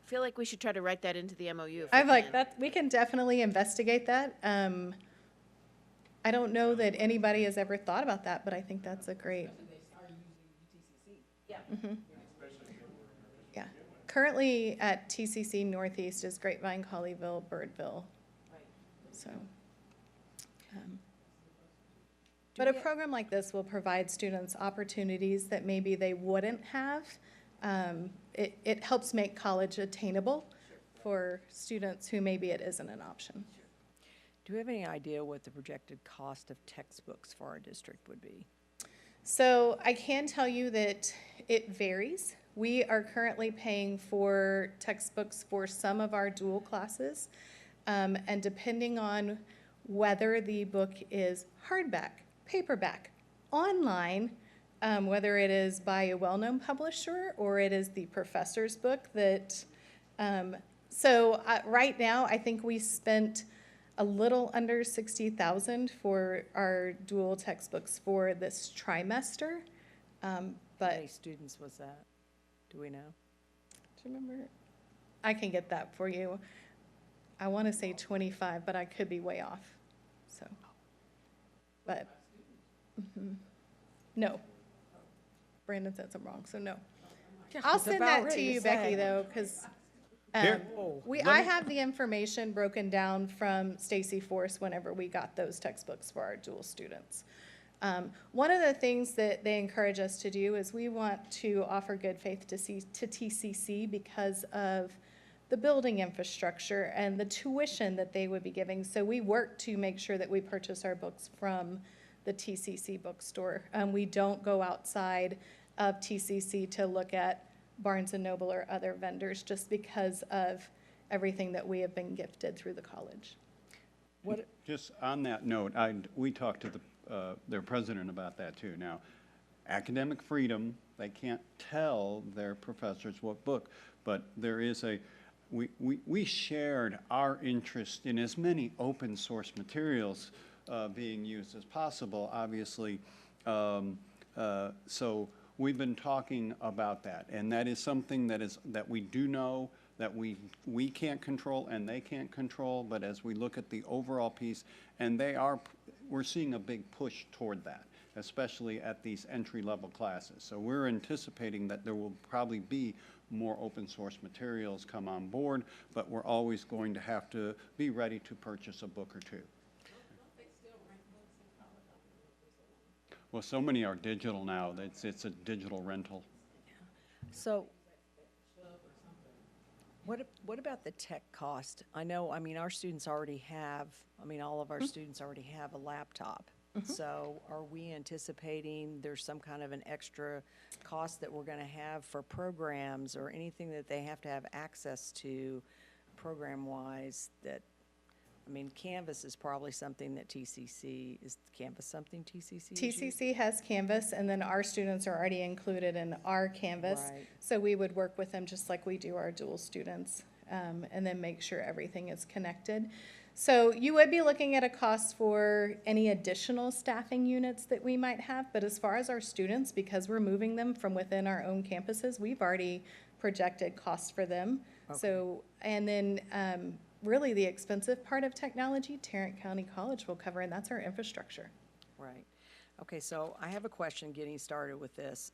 feel like we should try to write that into the MOU.
I've like that. We can definitely investigate that. I don't know that anybody has ever thought about that, but I think that's a great.
Yeah.
Yeah. Currently at TCC Northeast is Grapevine, Colleyville, Birdville. So. But a program like this will provide students opportunities that maybe they wouldn't have. It helps make college attainable for students who maybe it isn't an option.
Do we have any idea what the projected cost of textbooks for our district would be?
So I can tell you that it varies. We are currently paying for textbooks for some of our dual classes. And depending on whether the book is hardback, paperback, online, whether it is by a well-known publisher or it is the professor's book that, right now, I think we spent a little under $60,000 for our dual textbooks for this trimester.
How many students was that? Do we know?
Do you remember? I can get that for you. I want to say 25, but I could be way off, so. But, no. Brandon said something wrong, so no. I'll
was
send
about
that to
ready to
you, Becky,
say.
though, because
Here,
I have the information broken down from Stacy Force whenever we got those textbooks for our dual students. One of the things that they encourage us to do is we want to offer good faith to TCC because of the building infrastructure and the tuition that they would be giving. So we work to make sure that we purchase our books from the TCC bookstore. We don't go outside of TCC to look at Barnes & Noble or other vendors just because of everything that we have been gifted through the college.
Just on that note, we talked to their president about that too. Now, academic freedom, they can't tell their professors what book, but there is we shared our interest in as many open source materials being used as possible, obviously. So we've been talking about that, and that is something that we do know. that we can't control and they can't control, but as we look at the overall piece, and we're seeing a big push toward that, especially at these entry-level classes. So we're anticipating that there will probably be more open source materials come on board, but we're always going to have to be ready to purchase a book or two. Well, so many are digital now. It's a digital rental.
So what about the tech cost? I know, I mean, our students already have, I mean, all of our students already have a laptop. So are we anticipating there's some kind of an extra cost that we're going to have for programs or anything that they have to have access to program-wise that, I mean, Canvas is probably something that is Canvas something TCC?
TCC has Canvas, and then our students are already included in our Canvas.
Right.
So we would work with them just like we do our dual students, and then make sure everything is connected. So you would be looking at a cost for any additional staffing units that we might have, but as far as our students, because we're moving them from within our own campuses, we've already projected costs for them.
Okay.
So, and then really the expensive part of technology, Tarrant County College will cover, and that's our infrastructure.
Right. Okay, so I have a question getting started with this.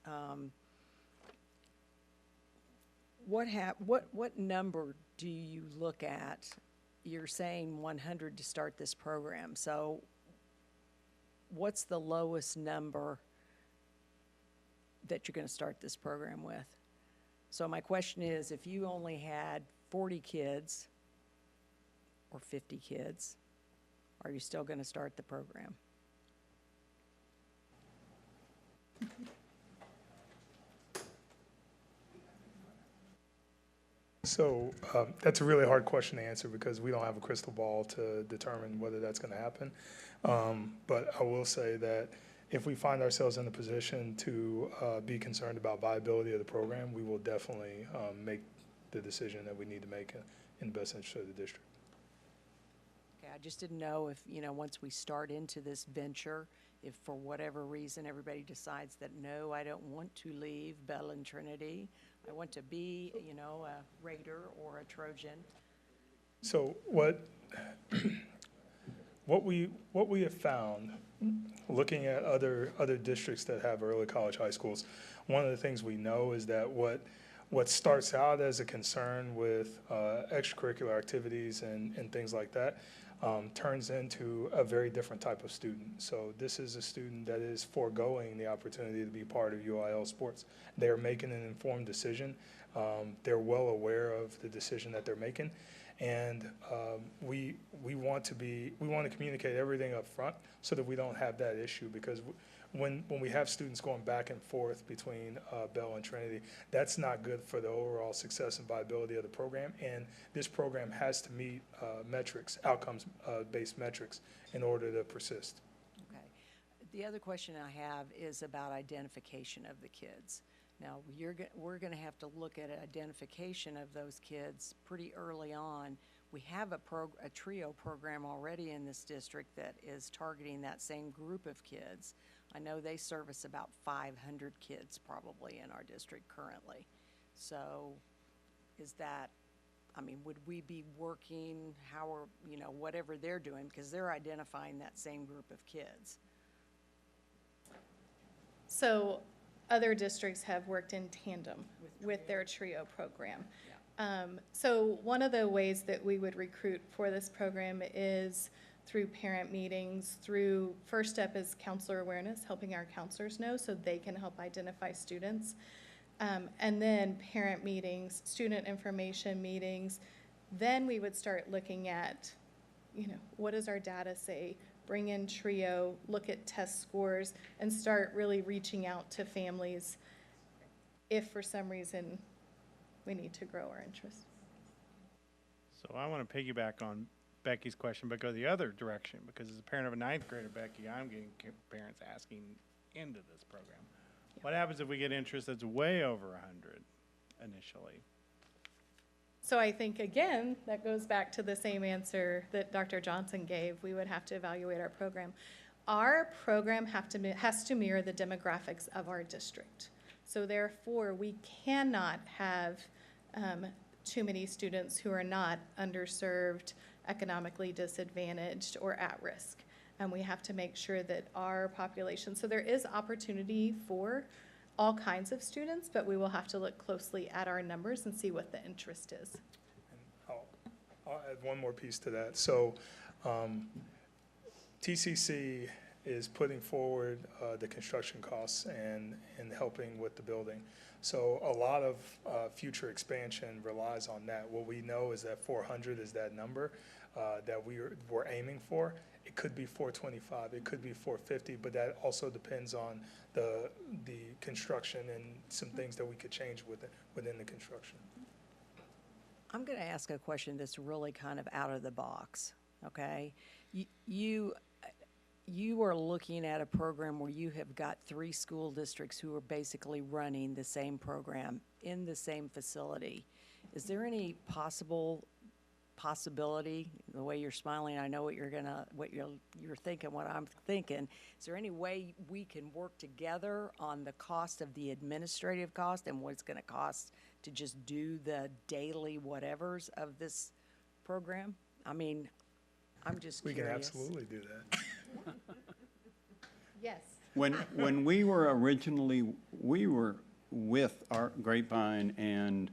What number do you look at? You're saying 100 to start this program. So what's the lowest number that you're going to start this program with? So my question is, if you only had 40 kids or 50 kids, are you still going to start the program?
So that's a really hard question to answer because we don't have a crystal ball to determine whether that's going to happen. But I will say that if we find ourselves in a position to be concerned about viability of the program, we will definitely make the decision that we need to make in the best interest of the district.
Okay, I just didn't know if, you know, once we start into this venture, if for whatever reason everybody decides that, no, I don't want to leave Bell and Trinity, I want to be, you know, a Raider or a Trojan.
So what we have found, looking at other districts that have early college high schools, one of the things we know is that what starts out as a concern with extracurricular activities and things like that turns into a very different type of student. So this is a student that is foregoing the opportunity to be part of UIL sports. They're making an informed decision. They're well aware of the decision that they're making. And we want to communicate everything up front so that we don't have that issue, because when we have students going back and forth between Bell and Trinity, that's not good for the overall success and viability of the program. And this program has to meet outcomes-based metrics in order to persist.
Okay. The other question I have is about identification of the kids. Now, we're going to have to look at identification of those kids pretty early on. We have a TRIO program already in this district that is targeting that same group of kids. I know they service about 500 kids probably in our district currently. So is that, I mean, would we be working whatever they're doing, because they're identifying that same group of kids?
So other districts have worked in tandem with their TRIO program. So one of the ways that we would recruit for this program is through parent meetings, through first step is counselor awareness, helping our counselors know so they can help identify students. And then parent meetings, student information meetings. Then we would start looking at, what does our data say? Bring in TRIO, look at test scores, and start really reaching out to families if for some reason we need to grow our interest.
So I want to piggyback on Becky's question, but go the other direction, because as a parent of a ninth grader, Becky, I'm getting parents asking into this program. Yeah. What happens if we get interest that's way over 100 initially?
So I think, again, that goes back to the same answer that Dr. Johnson gave. We would have to evaluate our program. Our program has to mirror the demographics of our district. So therefore, we cannot have too many students who are not underserved, economically disadvantaged, or at risk. And we have to make sure that our population, so there is opportunity for all kinds of students, but we will have to look closely at our numbers and see what the interest is.
I'll add one more piece to that. So TCC is putting forward the construction costs and helping with the building. So a lot of future expansion relies on that. What we know is that 400 is that number that we're aiming for. It could be 425, it could be 450, but that also depends on the construction and some things that we could change within the construction.
I'm going to ask a question that's really kind of out of the box, okay? You are looking at a program where you have got 3 school districts who are basically running the same program in the same facility. Is there any possibility, the way you're smiling, I know what you're thinking, what I'm thinking. Is there any way we can work together on the cost of the administrative cost and what it's going to cost to just do the daily whatevers of this program? I mean, I'm just curious.
We can absolutely do that.
Yes.
When we were originally, we were with our Grapevine and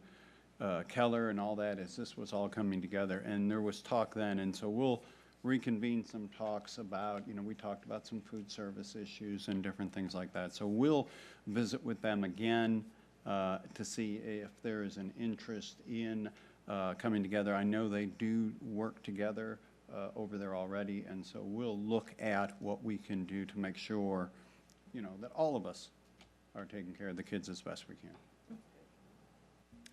Keller and all that as this was all coming together, and there was talk then, and so we'll reconvene some talks about, we talked about some food service issues and different things like that. So we'll visit with them again to see if there is an interest in coming together. I know they do work together over there already, and so we'll look at what we can do to make sure, that all of us are taking care of the kids as best we can.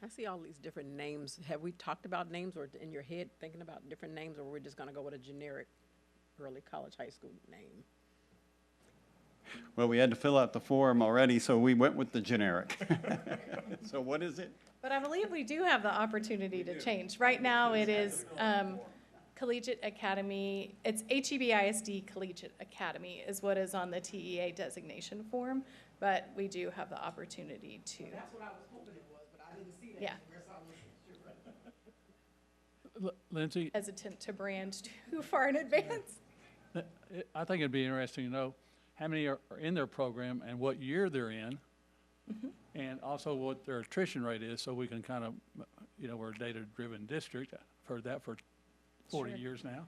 I see all these different names. Have we talked about names or in your head thinking about different names, or we're just going to go with a generic early college high school name?
Well, we had to fill out the form already, so we went with the generic. So what is it?
But I believe we do have the opportunity to change. Right now, it is Collegiate Academy. It's HEB-ISD Collegiate Academy is what is on the TEA designation form, but we do have the opportunity to.
That's what I was hoping it was, but I didn't see that.
Yeah.
Lindsay?
Hesitant to brand too far in advance.
I think it'd be interesting to know how many are in their program and what year they're in, and also what their attrition rate is, so we can kind of, we're a data-driven district. I've heard that for 40 years now.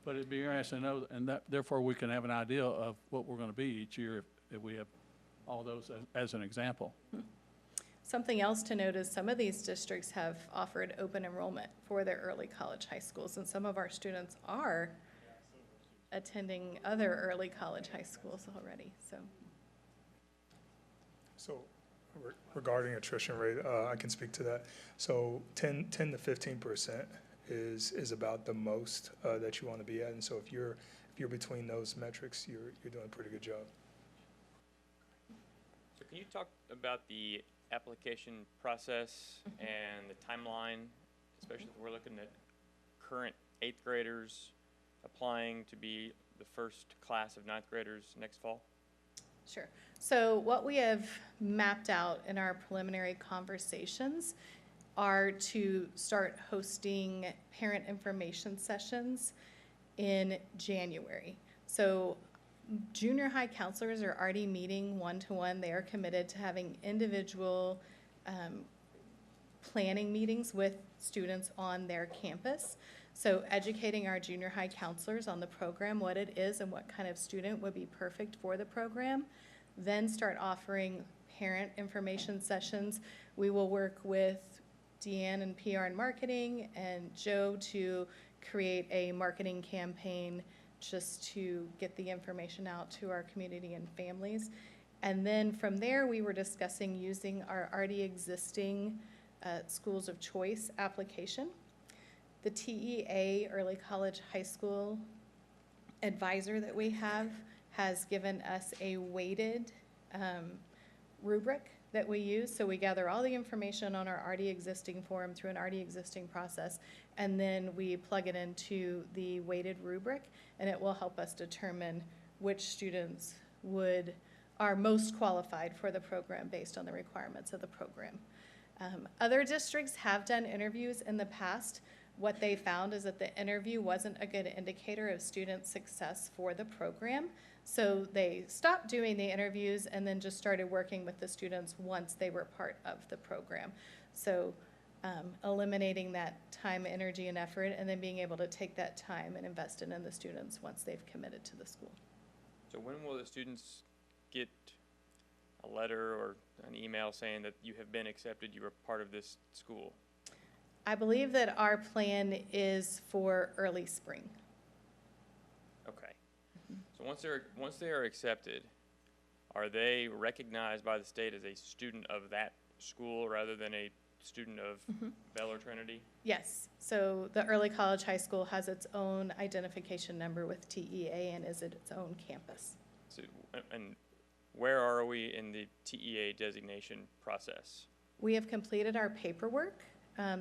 But it'd be interesting to know, and that, therefore we can have an idea of what we're going to be each year if we have all those as an example.
Something else to note is some of these districts have offered open enrollment for their early college high schools, and some of our students are attending other early college high schools already.
So regarding attrition rate, I can speak to that. So 10 to 15% is about the most that you want to be at, and so if you're between those metrics, you're doing a pretty good job.
So can you talk about the application process and the timeline, especially if we're looking at current 8th graders applying to be the first class of 9th graders next fall?
Sure. So what we have mapped out in our preliminary conversations are to start hosting parent information sessions in January. So junior high counselors are already meeting one-to-one. They are committed to having individual planning meetings with students on their campus. So educating our junior high counselors on the program, what it is and what kind of student would be perfect for the program. Then start offering parent information sessions. We will work with Deanne and PR and marketing and Joe to create a marketing campaign just to get the information out to our community and families. And then from there, we were discussing using our already existing schools of choice application. The TEA Early College High School advisor that we have has given us a weighted rubric that we use. So we gather all the information on our already existing form through an already existing process, and then we plug it into the weighted rubric, and it will help us determine which students are most qualified for the program based on the requirements of the program. Other districts have done interviews in the past. What they found is that the interview wasn't a good indicator of student success for the program. So they stopped doing the interviews and then just started working with the students once they were part of the program. So eliminating that time, energy, and effort, and then being able to take that time and invest it in the students once they've committed to the school.
So when will the students get a letter or an email saying that you have been accepted, you are part of this school?
I believe that our plan is for early spring.
Okay. So once they are accepted, are they recognized by the state as a student of that school rather than a student of Bell or Trinity?
Yes, so the early college high school has its own identification number with TEA and is at its own campus.
So, and where are we in the TEA designation process?
We have completed our paperwork,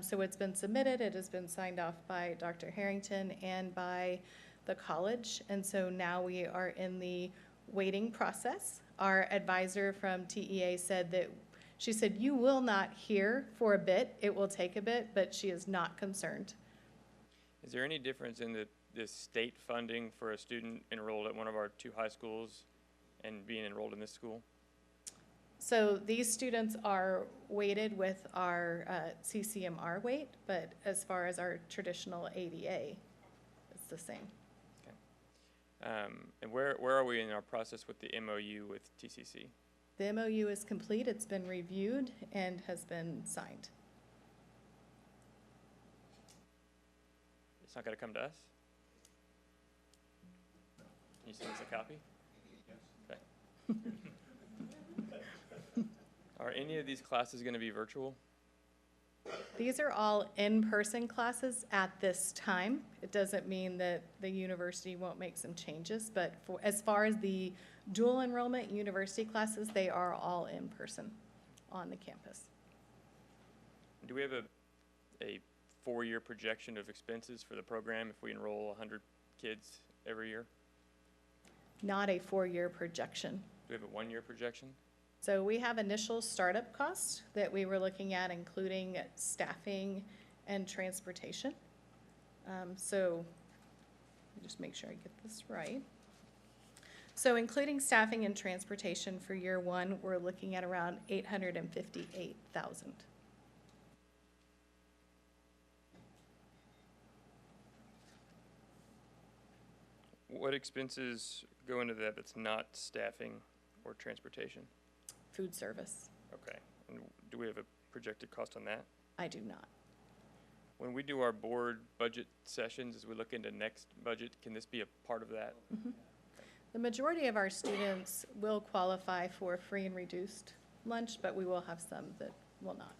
so it's been submitted, it has been signed off by Dr. Harrington and by the college, and so now we are in the waiting process. Our advisor from TEA said that she said, you will not hear for a bit. It will take a bit, but she is not concerned.
Is there any difference in the state funding for a student enrolled at one of our 2 high schools and being enrolled in this school?
So these students are weighted with our CCMR weight, but as far as our traditional ADA, it's the same.
Okay. And where are we in our process with the MOU with TCC?
The MOU is complete, it's been reviewed, and has been signed.
It's not going to come to us? Can you send us a copy? Yes. Okay. Are any of these classes going to be virtual?
These are all in-person classes at this time. It doesn't mean that the university won't make some changes, but as far as the dual enrollment university classes, they are all in person on the campus.
Do we have a 4-year projection of expenses for the program if we enroll 100 kids every year?
Not a 4-year projection.
Do we have a 1-year projection?
So we have initial startup costs that we were looking at, including staffing and transportation. So let me just make sure I get this right. So including staffing and transportation for year 1, we're looking at around $858,000.
What expenses go into that that's not staffing or transportation?
Food service.
Okay. And do we have a projected cost on that?
I do not.
When we do our board budget sessions, as we look into next budget, can this be a part of that?
Mm-hmm. The majority of our students will qualify for free and reduced lunch, but we will have some that will not.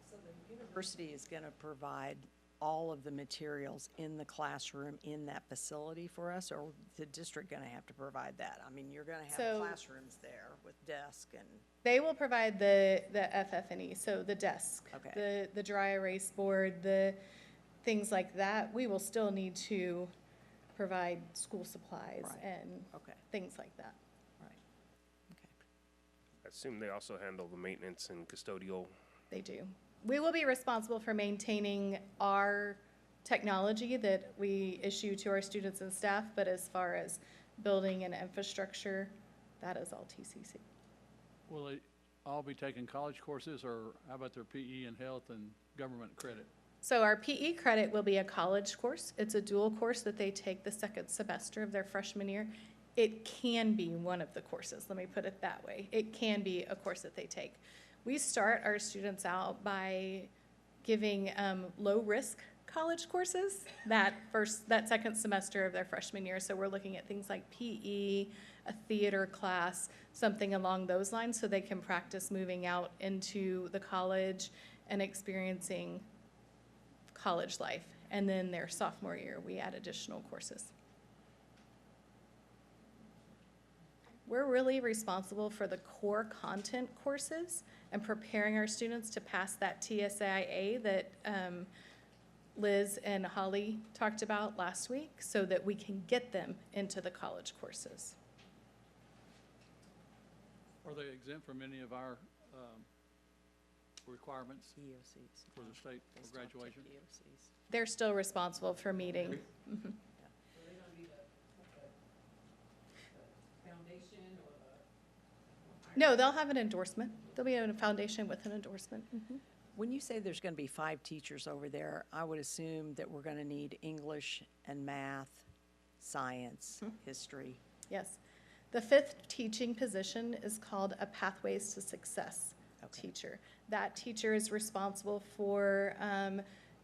So the university is going to provide all of the materials in the classroom in that facility for us, or the district going to have to provide that? I mean, you're going to have classrooms there with desk and...
They will provide the FF&E, so the desk, the dry erase board, the things like that. We will still need to provide school supplies and things like that.
I assume they also handle the maintenance and custodial.
They do. We will be responsible for maintaining our technology that we issue to our students and staff, but as far as building and infrastructure, that is all TCC.
Will they all be taking college courses, or how about their PE and health and government credit?
So our PE credit will be a college course. It's a dual course that they take the second semester of their freshman year. It can be one of the courses, let me put it that way. It can be a course that they take. We start our students out by giving low-risk college courses that second semester of their freshman year. So we're looking at things like PE, a theater class, something along those lines, so they can practice moving out into the college and experiencing college life. And then their sophomore year, we add additional courses. We're really responsible for the core content courses and preparing our students to pass that TSIA that Liz and Holly talked about last week, so that we can get them into the college courses.
Are they exempt from any of our requirements for the state for graduation?
They're still responsible for meeting. Mhm. No, they'll have an endorsement. They'll be a foundation with an endorsement. Mhm.
When you say there's going to be 5 teachers over there, I would assume that we're going to need English and math, science, history.
Yes. The 5th teaching position is called a Pathways to Success teacher. That teacher is responsible for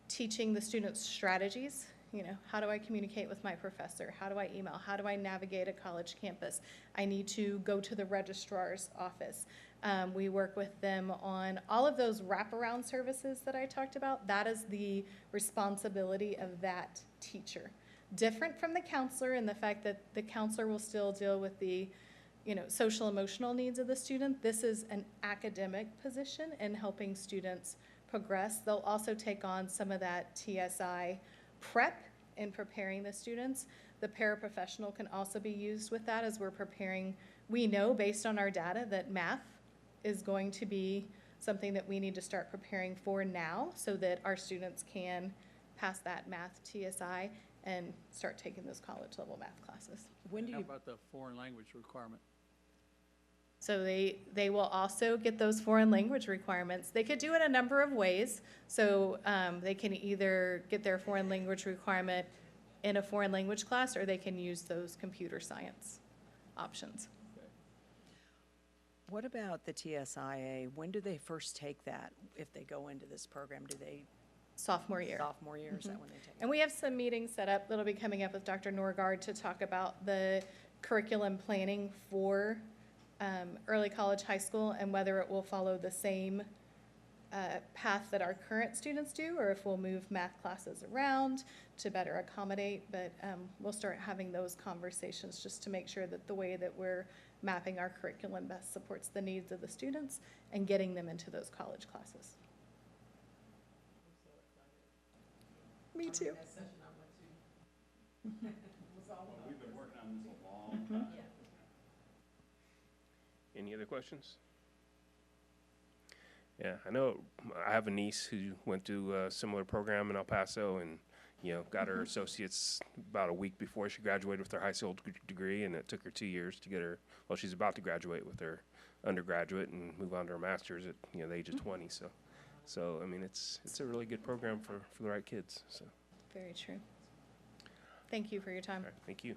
teaching the students strategies. You know, how do I communicate with my professor? How do I email? How do I navigate a college campus? I need to go to the registrar's office. We work with them on all of those wraparound services that I talked about. That is the responsibility of that teacher. Different from the counselor in the fact that the counselor will still deal with the, you know, social emotional needs of the student. This is an academic position in helping students progress. They'll also take on some of that TSI prep in preparing the students. The paraprofessional can also be used with that as we're preparing. We know based on our data that math is going to be something that we need to start preparing for now so that our students can pass that math TSI and start taking those college level math classes.
How about the foreign language requirement?
So they will also get those foreign language requirements. They could do it a number of ways. So they can either get their foreign language requirement in a foreign language class, or they can use those computer science options.
What about the TSIA? When do they first take that? If they go into this program, do they?
Sophomore year.
Sophomore year, is that
Mhm.
when they take it?
And we have some meetings set up that'll be coming up with Dr. Norgard to talk about the curriculum planning for early college high school and whether it will follow the same path that our current students do, or if we'll move math classes around to better accommodate. But we'll start having those conversations just to make sure that the way that we're mapping our curriculum best supports the needs of the students and getting them into those college classes. Me too.
We've been working on this a long time.
Any other questions? Yeah, I know I have a niece who went to a similar program in El Paso and, you know, got her associate's about a week before she graduated with her high school degree, and it took her 2 years to get her, well, she's about to graduate with her undergraduate and move on to her master's at, you know, the age of 20, so I mean, it's a really good program for the right kids, so.
Very true. Thank you for your time.
All right, thank you.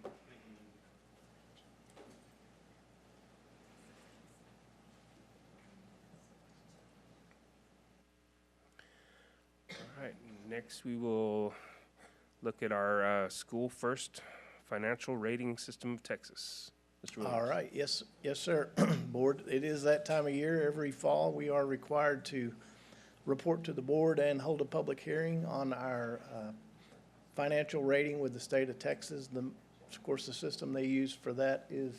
All right, next we will look at our School First Financial Rating System of Texas. Mr. Williams.
All right, yes, sir. Board, it is that time of year. Every fall, we are required to report to the board and hold a public hearing on our financial rating with the state of Texas. Of course, the system they use for that is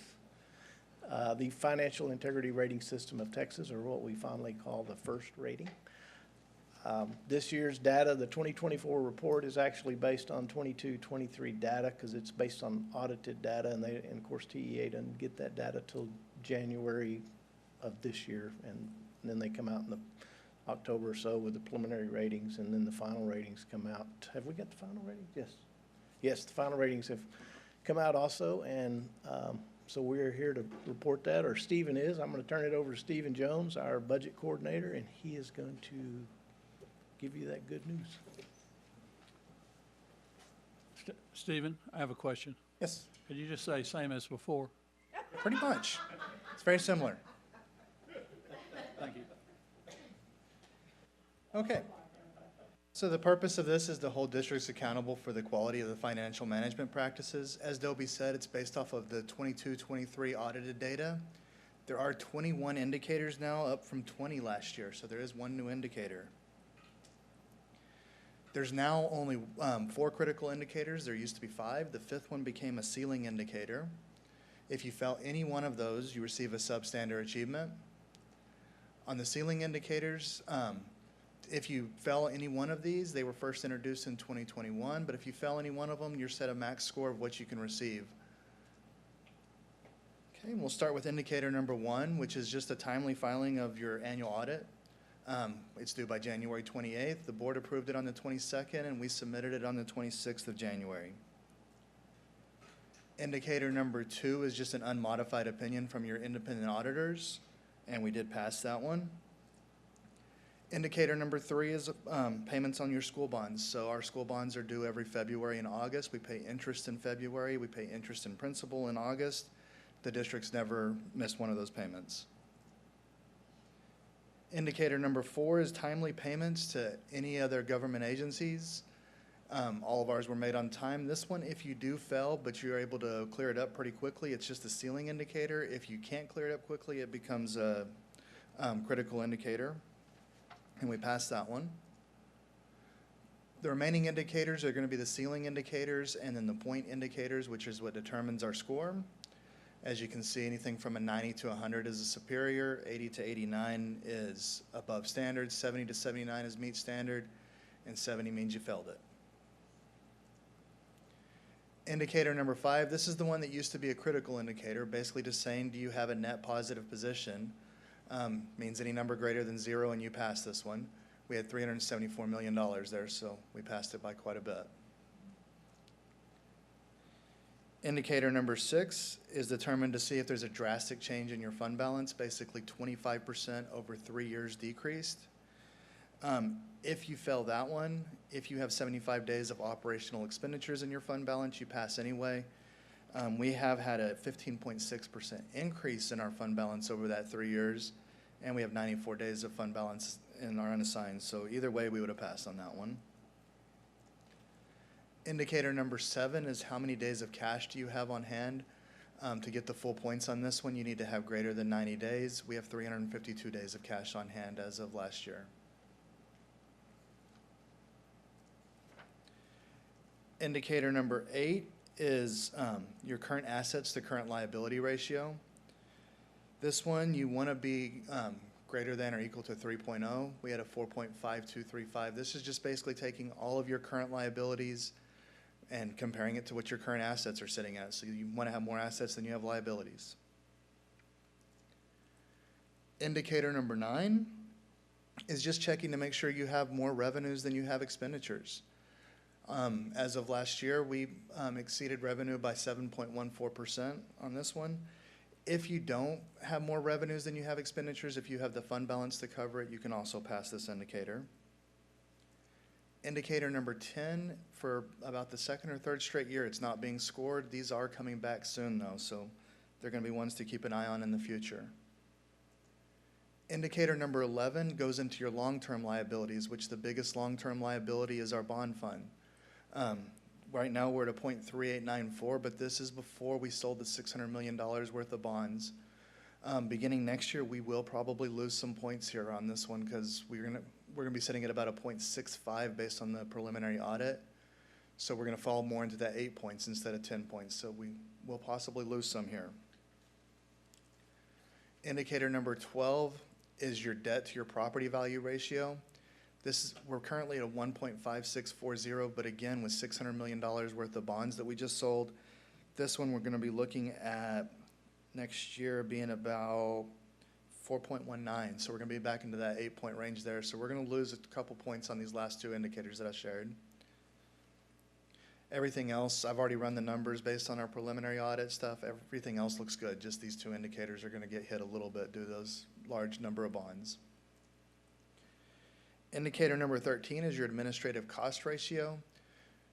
the Financial Integrity Rating System of Texas, or what we fondly call the FIRST rating. This year's data, the 2024 report, is actually based on 22-23 data because it's based on audited data, and of course TEA doesn't get that data till January of this year, and then they come out in the October or so with the preliminary ratings, and then the final ratings come out. Have we got the final ratings? Yes. Yes, the final ratings have come out also, and so we're here to report that, or Stephen is. I'm going to turn it over to Stephen Jones, our budget coordinator, and he is going to give you that good news.
Stephen, I have a question.
Yes.
Could you just say same as before?
Pretty much. It's very similar.
Thank you.
Okay. So the purpose of this is to hold districts accountable for the quality of the financial management practices. As Dobie said, it's based off of the 22-23 audited data. There are 21 indicators now, up from 20 last year, so there is one new indicator. There's now only 4 critical indicators. There used to be 5. The 5th one became a ceiling indicator. If you fail any one of those, you receive a substandard achievement. On the ceiling indicators, if you fail any one of these, they were first introduced in 2021, but if you fail any one of them, you're set a max score of what you can receive. Okay, and we'll start with indicator number 1, which is just a timely filing of your annual audit. It's due by January 28th. The board approved it on the 22nd, and we submitted it on the 26th of January. Indicator number 2 is just an unmodified opinion from your independent auditors, and we did pass that one. Indicator number 3 is payments on your school bonds. So our school bonds are due every February and August. We pay interest in February. We pay interest in principal in August. The district's never missed one of those payments. Indicator number 4 is timely payments to any other government agencies. All of ours were made on time. This one, if you do fail, but you're able to clear it up pretty quickly, it's just a ceiling indicator. If you can't clear it up quickly, it becomes a critical indicator. And we passed that one. The remaining indicators are going to be the ceiling indicators and then the point indicators, which is what determines our score. As you can see, anything from a 90 to 100 is a superior, 80 to 89 is above standard, 70 to 79 is meet standard, and 70 means you failed it. Indicator number 5, this is the one that used to be a critical indicator, basically just saying, do you have a net positive position? Means any number greater than 0 and you pass this one. We had $374 million there, so we passed it by quite a bit. Indicator number 6 is determined to see if there's a drastic change in your fund balance, basically 25% over 3 years decreased. If you fail that one, if you have 75 days of operational expenditures in your fund balance, you pass anyway. We have had a 15.6% increase in our fund balance over that 3 years, and we have 94 days of fund balance in our unassigned. So either way, we would have passed on that one. Indicator number 7 is how many days of cash do you have on hand. To get the full points on this one, you need to have greater than 90 days. We have 352 days of cash on hand as of last year. Indicator number 8 is your current assets to current liability ratio. This one, you want to be greater than or equal to 3.0. We had a 4.5235. This is just basically taking all of your current liabilities and comparing it to what your current assets are sitting at. So you want to have more assets than you have liabilities. Indicator number 9 is just checking to make sure you have more revenues than you have expenditures. As of last year, we exceeded revenue by 7.14% on this one. If you don't have more revenues than you have expenditures, if you have the fund balance to cover it, you can also pass this indicator. Indicator number 10, for about the second or third straight year, it's not being scored. These are coming back soon, though, so they're going to be ones to keep an eye on in the future. Indicator number 11 goes into your long-term liabilities, which the biggest long-term liability is our bond fund. Right now, we're at a 0.3894, but this is before we sold the $600 million worth of bonds. Beginning next year, we will probably lose some points here on this one because we're gonna be sitting at about a 0.65 based on the preliminary audit. So we're gonna fall more into that 8 points instead of 10 points. So we will possibly lose some here. Indicator number 12 is your debt to your property value ratio. We're currently at a 1.5640, but again, with $600 million worth of bonds that we just sold, this one we're going to be looking at next year being about 4.19. So we're going to be back into that 8-point range there. So we're going to lose a couple points on these last 2 indicators that I shared. Everything else, I've already run the numbers based on our preliminary audit stuff. Everything else looks good. Just these 2 indicators are going to get hit a little bit due to those large number of bonds. Indicator number 13 is your administrative cost ratio,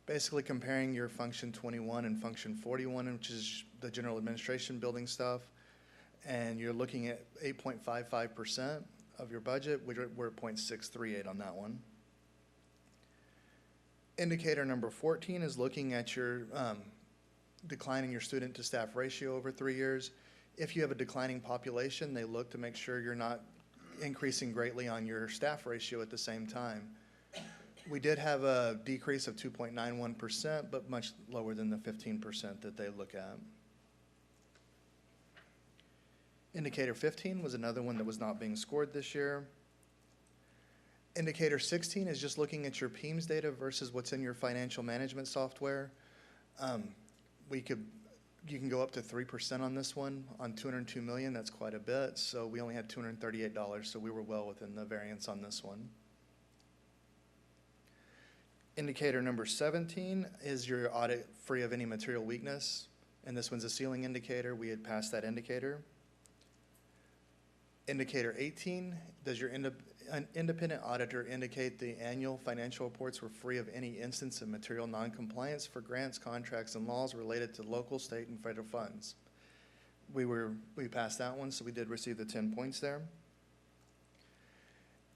basically comparing your function 21 and function 41, which is the general administration building stuff, and you're looking at 8.55% of your budget. We're at 0.638 on that one. Indicator number 14 is looking at your decline in your student to staff ratio over 3 years. If you have a declining population, they look to make sure you're not increasing greatly on your staff ratio at the same time. We did have a decrease of 2.91%, but much lower than the 15% that they look at. Indicator 15 was another one that was not being scored this year. Indicator 16 is just looking at your PEMS data versus what's in your financial management software. We could You can go up to 3% on this one. On 202 million, that's quite a bit. So we only had $238, so we were well within the variance on this one. Indicator number 17 is your audit free of any material weakness. And this one's a ceiling indicator. We had passed that indicator. Indicator 18, does your independent auditor indicate the annual financial reports were free of any instance of material noncompliance for grants, contracts, and laws related to local, state, and federal funds? We passed that one, so we did receive the 10 points there.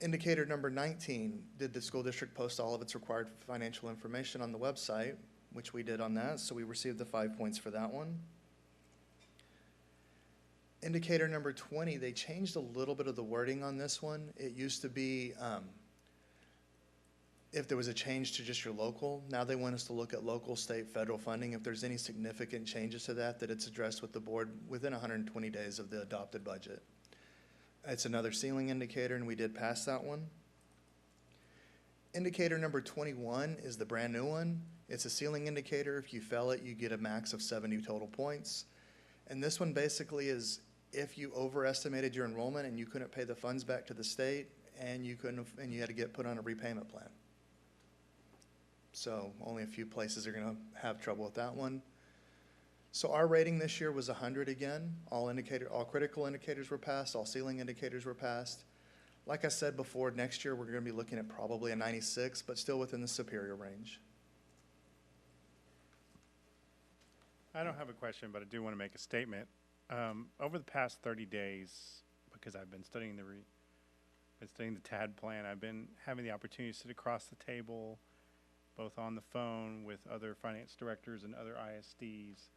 Indicator number 19, did the school district post all of its required financial information on the website, which we did on that, so we received the 5 points for that one. Indicator number 20, they changed a little bit of the wording on this one. It used to be if there was a change to just your local. Now they want us to look at local, state, federal funding. If there's any significant changes to that, it's addressed with the board within 120 days of the adopted budget. It's another ceiling indicator, and we did pass that one. Indicator number 21 is the brand new one. It's a ceiling indicator. If you fail it, you get a max of 70 total points. And this one basically is if you overestimated your enrollment and you couldn't pay the funds back to the state and you had to get put on a repayment plan. So only a few places are going to have trouble with that one. So our rating this year was 100 again. All critical indicators were passed. All ceiling indicators were passed. Like I said before, next year we're going to be looking at probably a 96, but still within the superior range.
I don't have a question, but I do want to make a statement. Over the past 30 days, because I've been studying the TAD plan, I've been having the opportunity to sit across the table, both on the phone with other finance directors and other ISDs.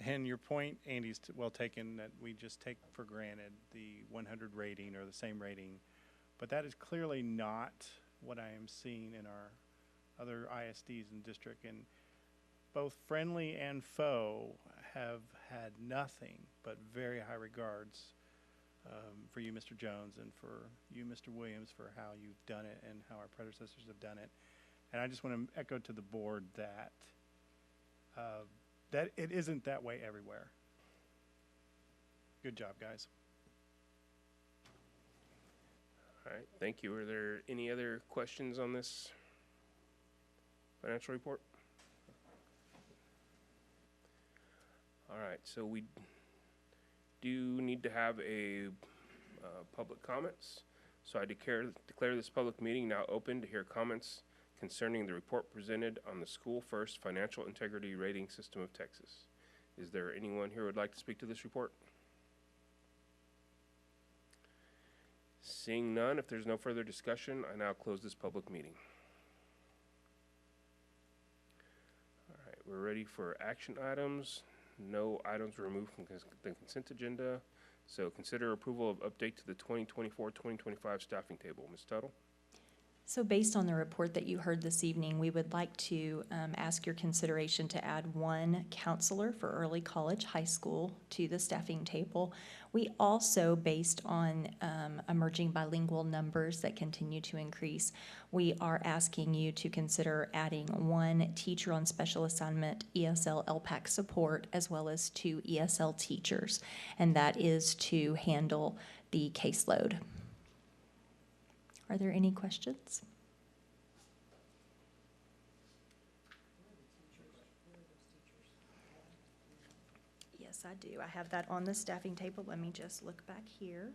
And your point, Andy's well taken, that we just take for granted the 100 rating or the same rating. But that is clearly not what I am seeing in our other ISDs in the district. And both friendly and foe have had nothing but very high regards for you, Mr. Jones, and for you, Mr. Williams, for how you've done it and how our predecessors have done it. And I just want to echo to the board that that it isn't that way everywhere. Good job, guys.
All right, thank you. Are there any other questions on this financial report? All right, so we do need to have a public comments. So I declare this public meeting now open to hear comments concerning the report presented on the School First Financial Integrity Rating System of Texas. Is there anyone here who would like to speak to this report? Seeing none, if there's no further discussion, I now close this public meeting. All right, we're ready for action items. No items removed from the consent agenda. So consider approval of update to the 2024-2025 staffing table. Ms. Tuttle?
So based on the report that you heard this evening, we would like to ask your consideration to add one counselor for early college high school to the staffing table. We also, based on emerging bilingual numbers that continue to increase, we are asking you to consider adding one teacher on special assignment ESL LPAC support, as well as 2 ESL teachers, and that is to handle the caseload. Are there any questions? Yes, I do. I have that on the staffing table. Let me just look back here.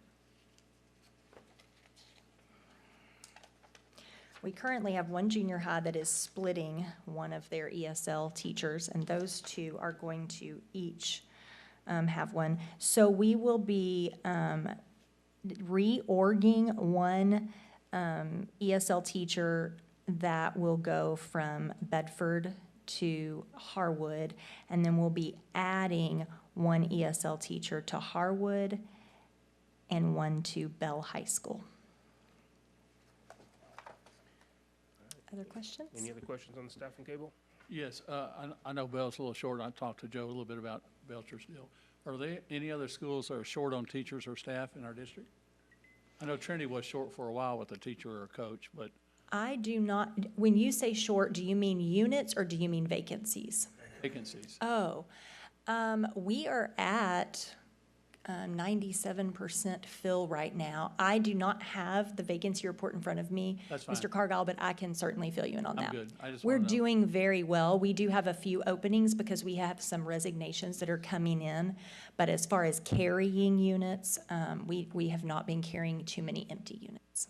We currently have one junior high that is splitting one of their ESL teachers, and those 2 are going to each have one. So we will be reorging one ESL teacher that will go from Bedford to Harwood, and then we'll be adding one ESL teacher to Harwood and one to Bell High School. Other questions?
Any other questions on the staffing table?
Yes, I know Bell's a little short. I talked to Joe a little bit about Belcher's deal. Are there any other schools that are short on teachers or staff in our district? I know Trinity was short for a while with a teacher or a coach, but
I do not, when you say short, do you mean units or do you mean vacancies?
vacancies.
Oh, We are at 97% fill right now. I do not have the vacancy report in front of me,
That's fine.
Mr. Cargile, but I can certainly fill you in on
I'm
that.
good. I just
We're
wanna know.
doing very well. We do have a few openings because we have some resignations that are coming in. But as far as carrying units, we have not been carrying too many empty units.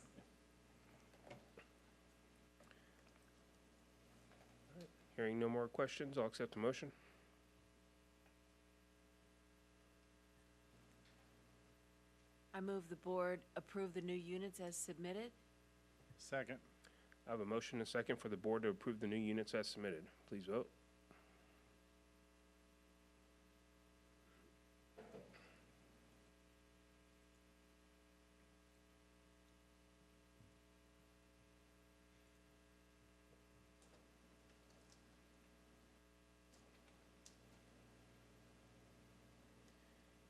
Hearing no more questions, I'll accept the motion.
I move the board approve the new units as submitted.
Second.
I have a motion and a second for the board to approve the new units as submitted. Please vote.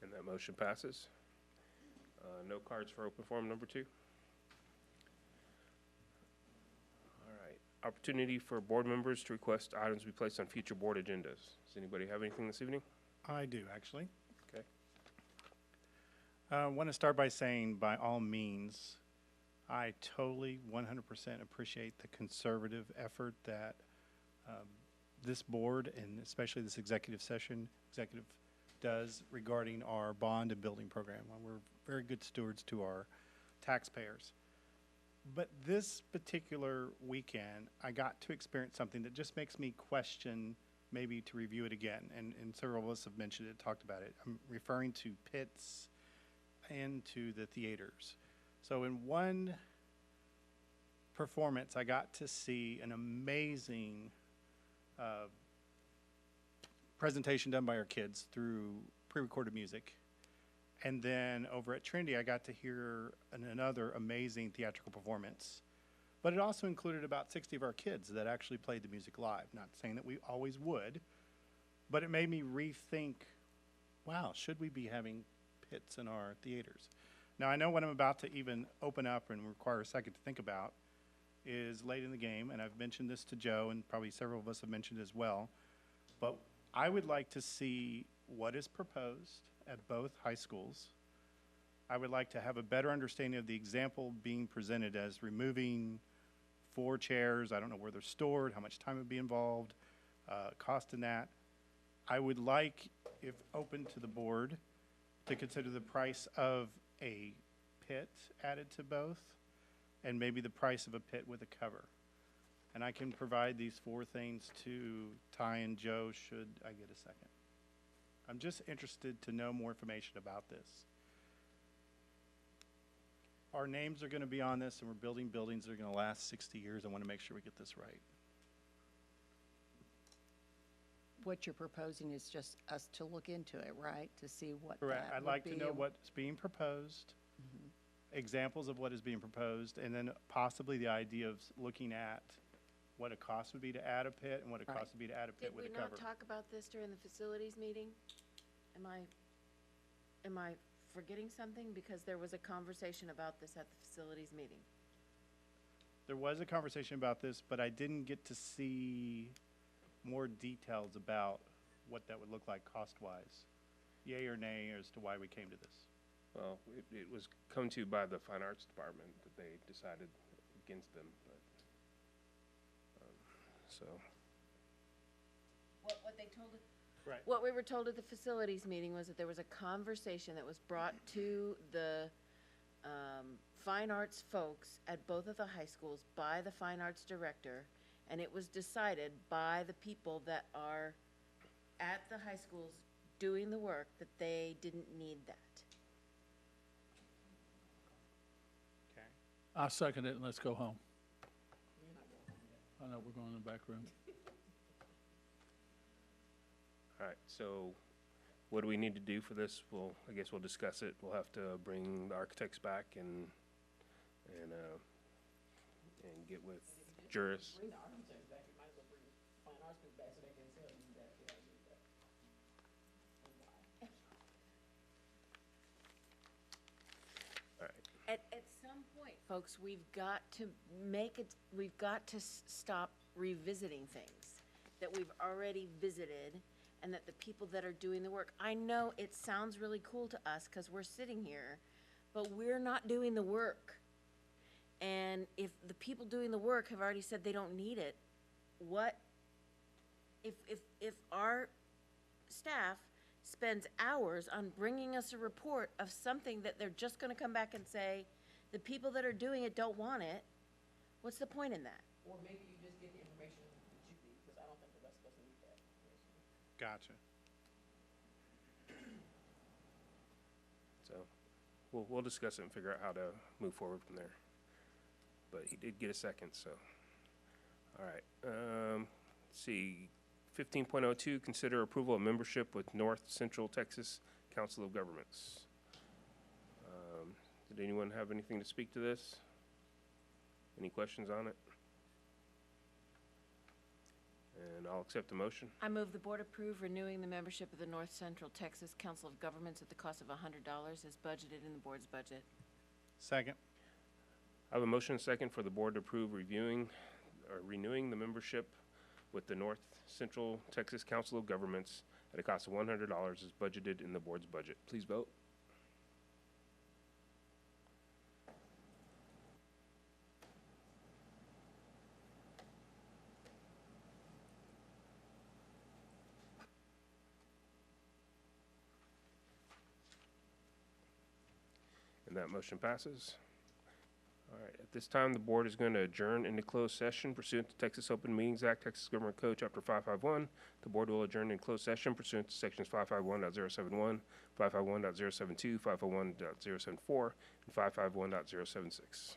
And that motion passes. No cards for open forum number 2. All right. Opportunity for board members to request items be placed on future board agendas. Does anybody have anything this evening?
I do, actually.
Okay.
I want to start by saying, by all means, I totally 100% appreciate the conservative effort that this board, and especially this executive does regarding our bond and building program. We're very good stewards to our taxpayers. But this particular weekend, I got to experience something that just makes me question maybe to review it again. And several of us have mentioned it, talked about it. I'm referring to pits and to the theaters. So in one performance, I got to see an amazing presentation done by our kids through pre-recorded music. And then over at Trinity, I got to hear another amazing theatrical performance. But it also included about 60 of our kids that actually played the music live. Not saying that we always would, but it made me rethink, wow, should we be having pits in our theaters? Now, I know what I'm about to even open up and require a second to think about is late in the game, and I've mentioned this to Joe, and probably several of us have mentioned it as well, but I would like to see what is proposed at both high schools. I would like to have a better understanding of the example being presented as removing 4 chairs. I don't know where they're stored, how much time would be involved, cost in that. I would like, if open to the board, to consider the price of a pit added to both, and maybe the price of a pit with a cover. And I can provide these 4 things to Ty and Joe should I get a second. I'm just interested to know more information about this. Our names are going to be on this, and we're building buildings that are going to last 60 years. I want to make sure we get this right.
What you're proposing is just us to look into it, right? To see what
Correct.
that
I'd
would
like to
be
know
and-
what's being proposed, examples of what is being proposed, and then possibly the idea of looking at what a cost would be to add a pit and what a
Right.
cost would be to add a pit
Did
with
we
a cover.
not talk about this during the facilities meeting? Am I forgetting something? Because there was a conversation about this at the facilities meeting.
There was a conversation about this, but I didn't get to see more details about what that would look like cost-wise. Yay or nay as to why we came to this.
Well, it was come to by the Fine Arts Department that they decided against them, but, so.
What they told us.
Right.
What we were told at the facilities meeting was that there was a conversation that was brought to the fine arts folks at both of the high schools by the fine arts director, and it was decided by the people that are at the high schools doing the work that they didn't need that.
Okay.
I'll second it and let's go home. I know we're going in the back room.
All right, so what do we need to do for this? Well, I guess we'll discuss it. We'll have to bring the architects back and get with Juris.
Bring the architects back, you might as well bring the fine arts people back so they can tell you that they don't need that.
All right.
At some point, folks, we've got to stop revisiting things that we've already visited and that the people that are doing the work, I know it sounds really cool to us because we're sitting here, but we're not doing the work. And if the people doing the work have already said they don't need it, what, if our staff spends hours on bringing us a report of something that they're just gonna come back and say, the people that are doing it don't want it, what's the point in that?
Or maybe you just get the information that you need, because I don't think the rest of us need that.
Gotcha.
So we'll discuss it and figure out how to move forward from there. But he did get a second, so. All right, let's see, 15.02, consider approval of membership with North Central Texas Council of Governments. Did anyone have anything to speak to this? Any questions on it? And I'll accept the motion.
I move the board approve renewing the membership of the North Central Texas Council of Governments at the cost of $100 as budgeted in the board's budget.
Second.
I have a motion and second for the board to approve renewing the membership with the North Central Texas Council of Governments at a cost of $100 as budgeted in the board's budget. Please vote. And that motion passes. All right, at this time, the board is going to adjourn into closed session pursuant to Texas Open Meetings Act, Texas Government Code, Chapter 551. The board will adjourn in closed session pursuant to Sections 551.071, 551.072, 551.074, and 551.076.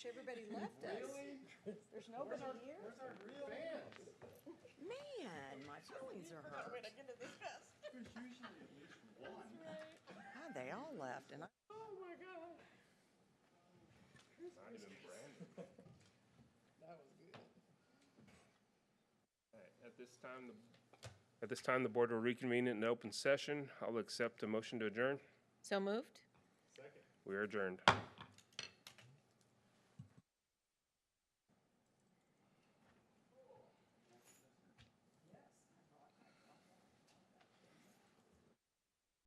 everybody left us. There's nobody here?
Where's our real fans?
Man, my feelings are hurt.
There's usually at least one.
Ah, they all left, and I.
Oh, my God.
Not even Brandon.
That was good.
All right, at this time, the board will reconvene in open session. I'll accept a motion to adjourn.
So moved?
We are adjourned.